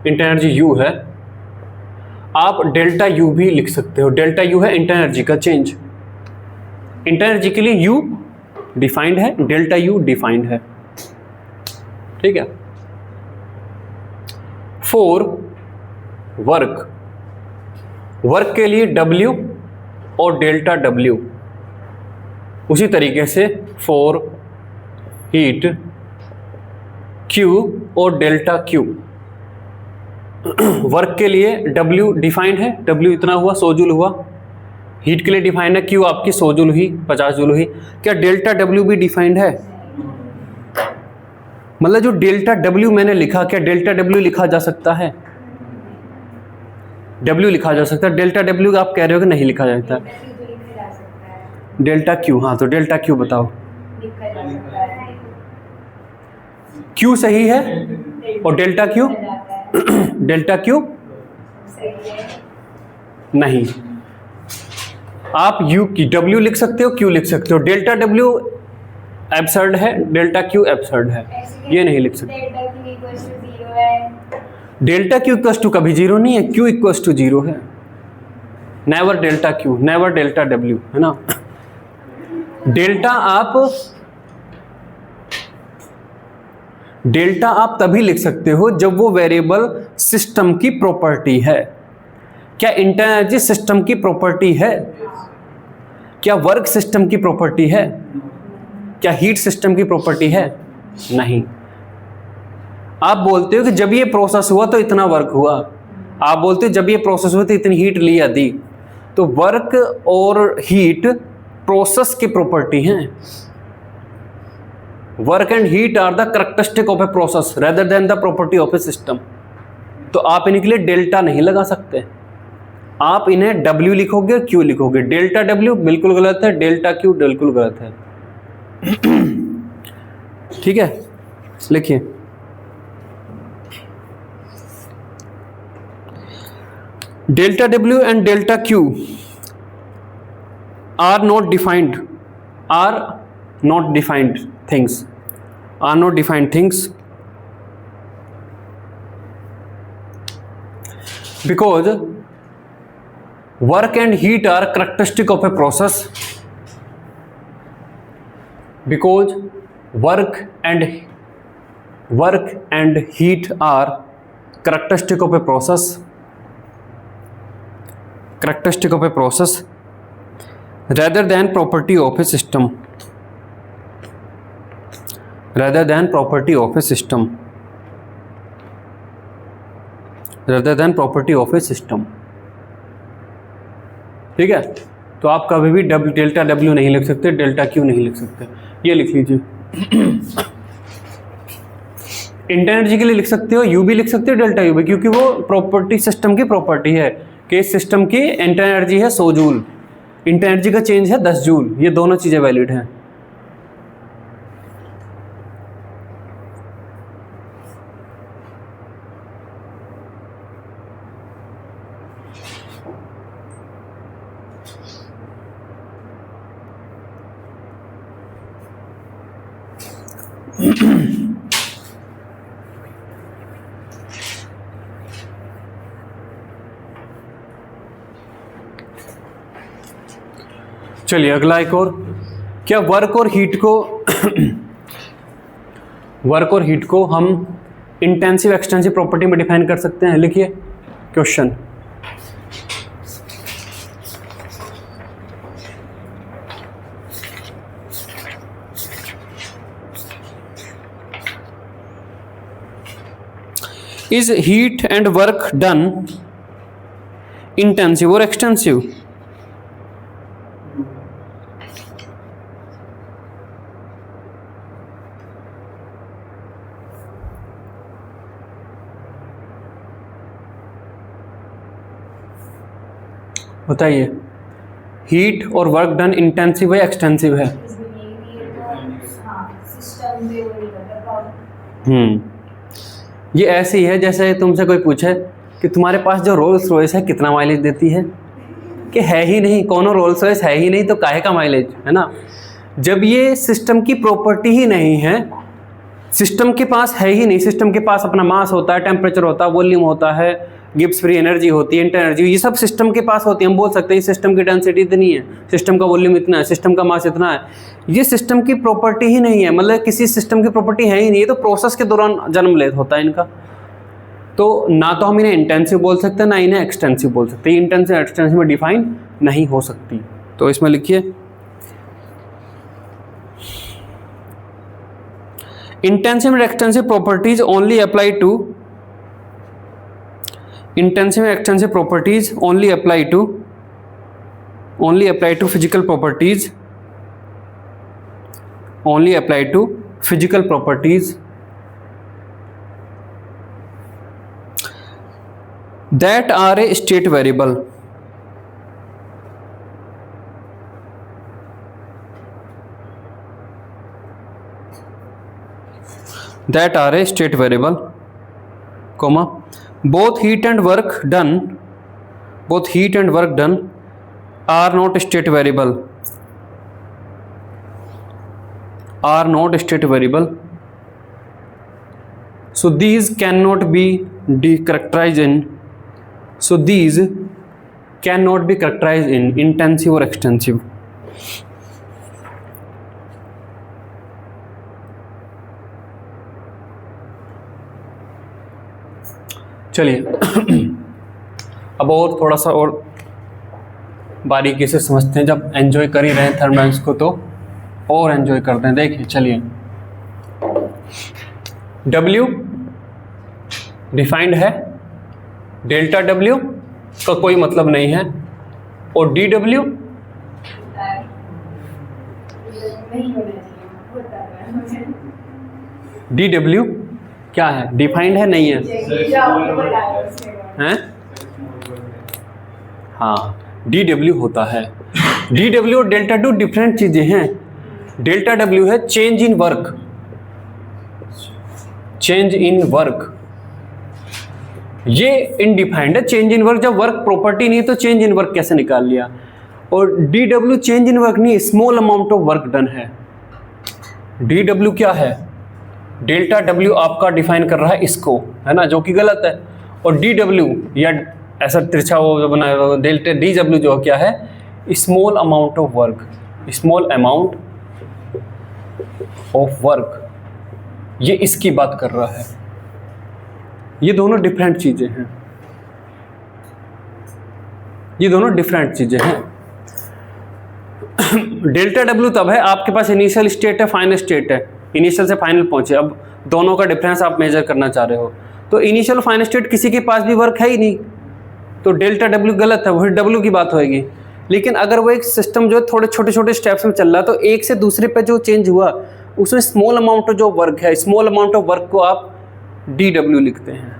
इंटरनल एनर्जी U है। आप डेल्टा U भी लिख सकते हो। डेल्टा U है इंटरनल एनर्जी का चेंज। इंटरनल एनर्जी के लिए U डिफाइंड है, डेल्टा U डिफाइंड है, ठीक है। फॉर वर्क, वर्क के लिए W और डेल्टा W। उसी तरीके से फॉर हीट Q और डेल्टा Q। वर्क के लिए W डिफाइंड है, W इतना हुआ 100 जूल हुआ। हीट के लिए डिफाइंड है, Q आपकी 100 जूल हुई, 50 जूल हुई। क्या डेल्टा W भी डिफाइंड है? मतलब जो डेल्टा W मैंने लिखा, क्या डेल्टा W लिखा जा सकता है? W लिखा जा सकता है। डेल्टा W आप कह रहे हो कि नहीं लिखा जा सकता। डेल्टा Q, हाँ तो डेल्टा Q बताओ। Q सही है और डेल्टा Q डेल्टा Q नहीं। आप W लिख सकते हो, Q लिख सकते हो। डेल्टा W एब्सर्ड है, डेल्टा Q एब्सर्ड है, ये नहीं लिख सकते। डेल्टा Q इक्वल्स टू कभी जीरो नहीं है, Q इक्वल्स टू जीरो है। Never delta Q, never delta W, है ना। डेल्टा आप तभी लिख सकते हो जब वो वेरिएबल सिस्टम की प्रॉपर्टी है। क्या इंटरनल एनर्जी सिस्टम की प्रॉपर्टी है? क्या वर्क सिस्टम की प्रॉपर्टी है? क्या हीट सिस्टम की प्रॉपर्टी है? नहीं। आप बोलते हो कि जब ये प्रोसेस हुआ तो इतना वर्क हुआ, आप बोलते हो जब ये प्रोसेस हुआ तो इतनी हीट ली दी। तो वर्क और हीट प्रोसेस की प्रॉपर्टी हैं। Work and heat are the characteristic of a process rather than the property of a system. तो आप इनके लिए डेल्टा नहीं लगा सकते, आप इन्हें W लिखोगे और Q लिखोगे। डेल्टा W बिल्कुल गलत है, डेल्टा Q बिल्कुल गलत है। ठीक है, लिखिए। Delta W and delta Q are not defined things, are not defined things because work and heat are characteristic of a process, because work and heat are characteristic of a process rather than property of a system, rather than property of a system, rather than property of a system। ठीक है, तो आप कभी भी delta W नहीं लिख सकते, delta Q नहीं लिख सकते। ये लिख लीजिए। इंटरनल एनर्जी के लिए लिख सकते हो, U भी लिख सकते हो, डेल्टा U भी, क्योंकि वो प्रॉपर्टी सिस्टम की प्रॉपर्टी है कि सिस्टम की इंटरनल एनर्जी है 100 जूल, इंटरनल एनर्जी का चेंज है 10 जूल। ये दोनों चीजें वैलिड हैं। चलिए अगला एक और। क्या वर्क और हीट को हम इंटेंसिव एक्सटेंसिव प्रॉपर्टी में डिफाइन कर सकते हैं? लिखिए question. Is heat and work done intensive और एक्सटेंसिव। बताइए, हीट और वर्क डन इंटेंसिव है एक्सटेंसिव है? ये ऐसी है जैसे तुमसे कोई पूछे कि तुम्हारे पास जो रोल्स रॉयस है कितना माइलेज देती है, कि है ही नहीं, कोनो रोल्स रॉयस है ही नहीं तो काहे का माइलेज, है ना। जब ये सिस्टम की प्रॉपर्टी ही नहीं है, सिस्टम के पास है ही नहीं, सिस्टम के पास अपना मास होता है, टेम्परेचर होता है, वॉल्यूम होता है, गिब्स फ्री एनर्जी होती है, इंटर एनर्जी, ये सब सिस्टम के पास होती है। हम बोल सकते हैं सिस्टम की डेंसिटी इतनी है, सिस्टम का वॉल्यूम इतना है, सिस्टम का मास इतना है। ये सिस्टम की प्रॉपर्टी ही नहीं है, मतलब किसी सिस्टम की प्रॉपर्टी है ही नहीं, ये तो प्रोसेस के दौरान जन्म ले होता है इनका। तो ना तो हम इन्हें इंटेंसिव बोल सकते हैं, ना इन्हें एक्सटेंसिव बोल सकते हैं। इंटेंसिव एक्सटेंसिव में डिफाइन नहीं हो सकती। तो इसमें लिखिए, intensive and extensive properties only apply to intensive and extensive properties only apply to physical properties, only apply to physical properties that are a state variable, that are a state variable, comma, both heat and work done are not state variable, so these cannot be characterized in intensive or extensive. चलिए अब और थोड़ा सा और बारीकी से समझते हैं। जब एंजॉय कर ही रहे हैं थर्मल्स को तो और एंजॉय करते हैं। देखिए चलिए, W डिफाइंड है, डेल्टा W का कोई मतलब नहीं है, और DW DW क्या है, डिफाइंड है नहीं है? हैं? हाँ, DW होता है। DW और डेल्टा डब्ल्यू डिफरेंट चीजें हैं। डेल्टा W है चेंज इन वर्क, ये इनडिफाइंड है। चेंज इन वर्क, जब वर्क प्रॉपर्टी नहीं तो चेंज इन वर्क कैसे निकाल लिया? और DW चेंज इन वर्क नहीं, small amount of work done है। DW क्या है? डेल्टा W आपका डिफाइन कर रहा है इसको, है ना, जो कि गलत है। और DW या ऐसा तिरछा वो जो बनाया हुआ डेल्टा DW जो क्या है, स्मॉल अमाउंट ऑफ वर्क, ये इसकी बात कर रहा है। ये दोनों डिफरेंट चीजें हैं, डेल्टा W तब है आपके पास इनिशियल स्टेट है, फाइनल स्टेट है, इनिशियल से फाइनल पहुंचे। अब दोनों का डिफरेंस आप मेजर करना चाह रहे हो, तो इनिशियल और फाइनल स्टेट किसी के पास भी वर्क है ही नहीं, तो डेल्टा W गलत है, वही W की बात होगी। लेकिन अगर वो एक सिस्टम जो थोड़े छोटे छोटे स्टेप्स में चल रहा है, तो एक से दूसरे पे जो चेंज हुआ उसमें स्मॉल अमाउंट जो वर्क है, स्मॉल अमाउंट ऑफ वर्क को आप DW लिखते हैं,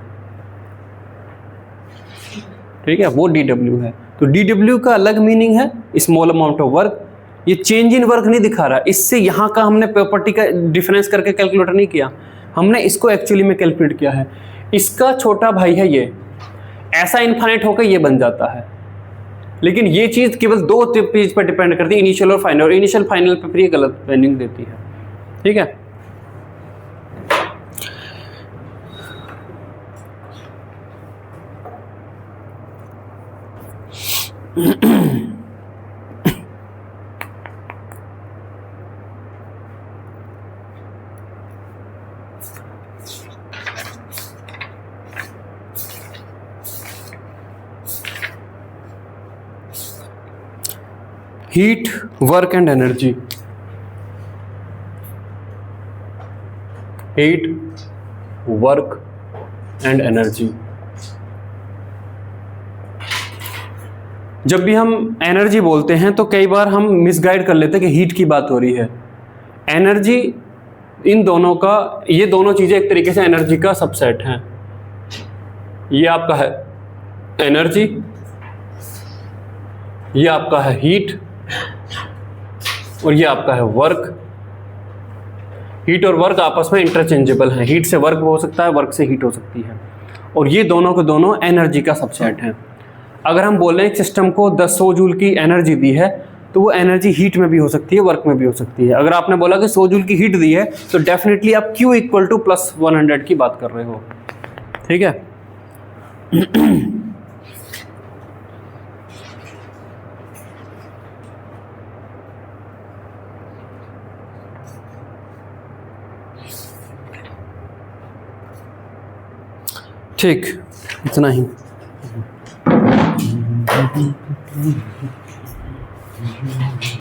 ठीक है, वो DW है। तो DW का अलग मीनिंग है, स्मॉल अमाउंट ऑफ वर्क। ये चेंज इन वर्क नहीं दिखा रहा, इससे यहाँ का हमने प्रॉपर्टी का डिफरेंस करके कैलकुलेट नहीं किया, हमने इसको एक्चुअली में कैलकुलेट किया है। इसका छोटा भाई है ये, ऐसा इनफाइनाइट होकर ये बन जाता है। लेकिन ये चीज़ केवल दो चीज पर डिपेंड करती है, इनिशियल और फाइनल, और इनिशियल फाइनल पे फिर ये गलत मीनिंग देती है, ठीक है। Heat, work and energy. Heat, work and energy. जब भी हम एनर्जी बोलते हैं तो कई बार हम मिसगाइड कर लेते हैं कि हीट की बात हो रही है। एनर्जी इन दोनों का, ये दोनों चीज़ें एक तरीके से एनर्जी का सबसेट हैं। ये आपका है एनर्जी, ये आपका है हीट, और ये आपका है वर्क। हीट और वर्क आपस में इंटरचेंजेबल हैं। हीट से वर्क हो सकता है, वर्क से हीट हो सकती है, और ये दोनों के दोनों एनर्जी का सबसेट हैं। अगर हम बोल रहे हैं एक सिस्टम को 100 जूल की एनर्जी दी है, तो वो एनर्जी हीट में भी हो सकती है, वर्क में भी हो सकती है। अगर आपने बोला कि 100 जूल की हीट दी है, तो डेफिनेटली आप Q इक्वल टू प्लस 100 की बात कर रहे हो। ठीक है। ठीक, इतना ही।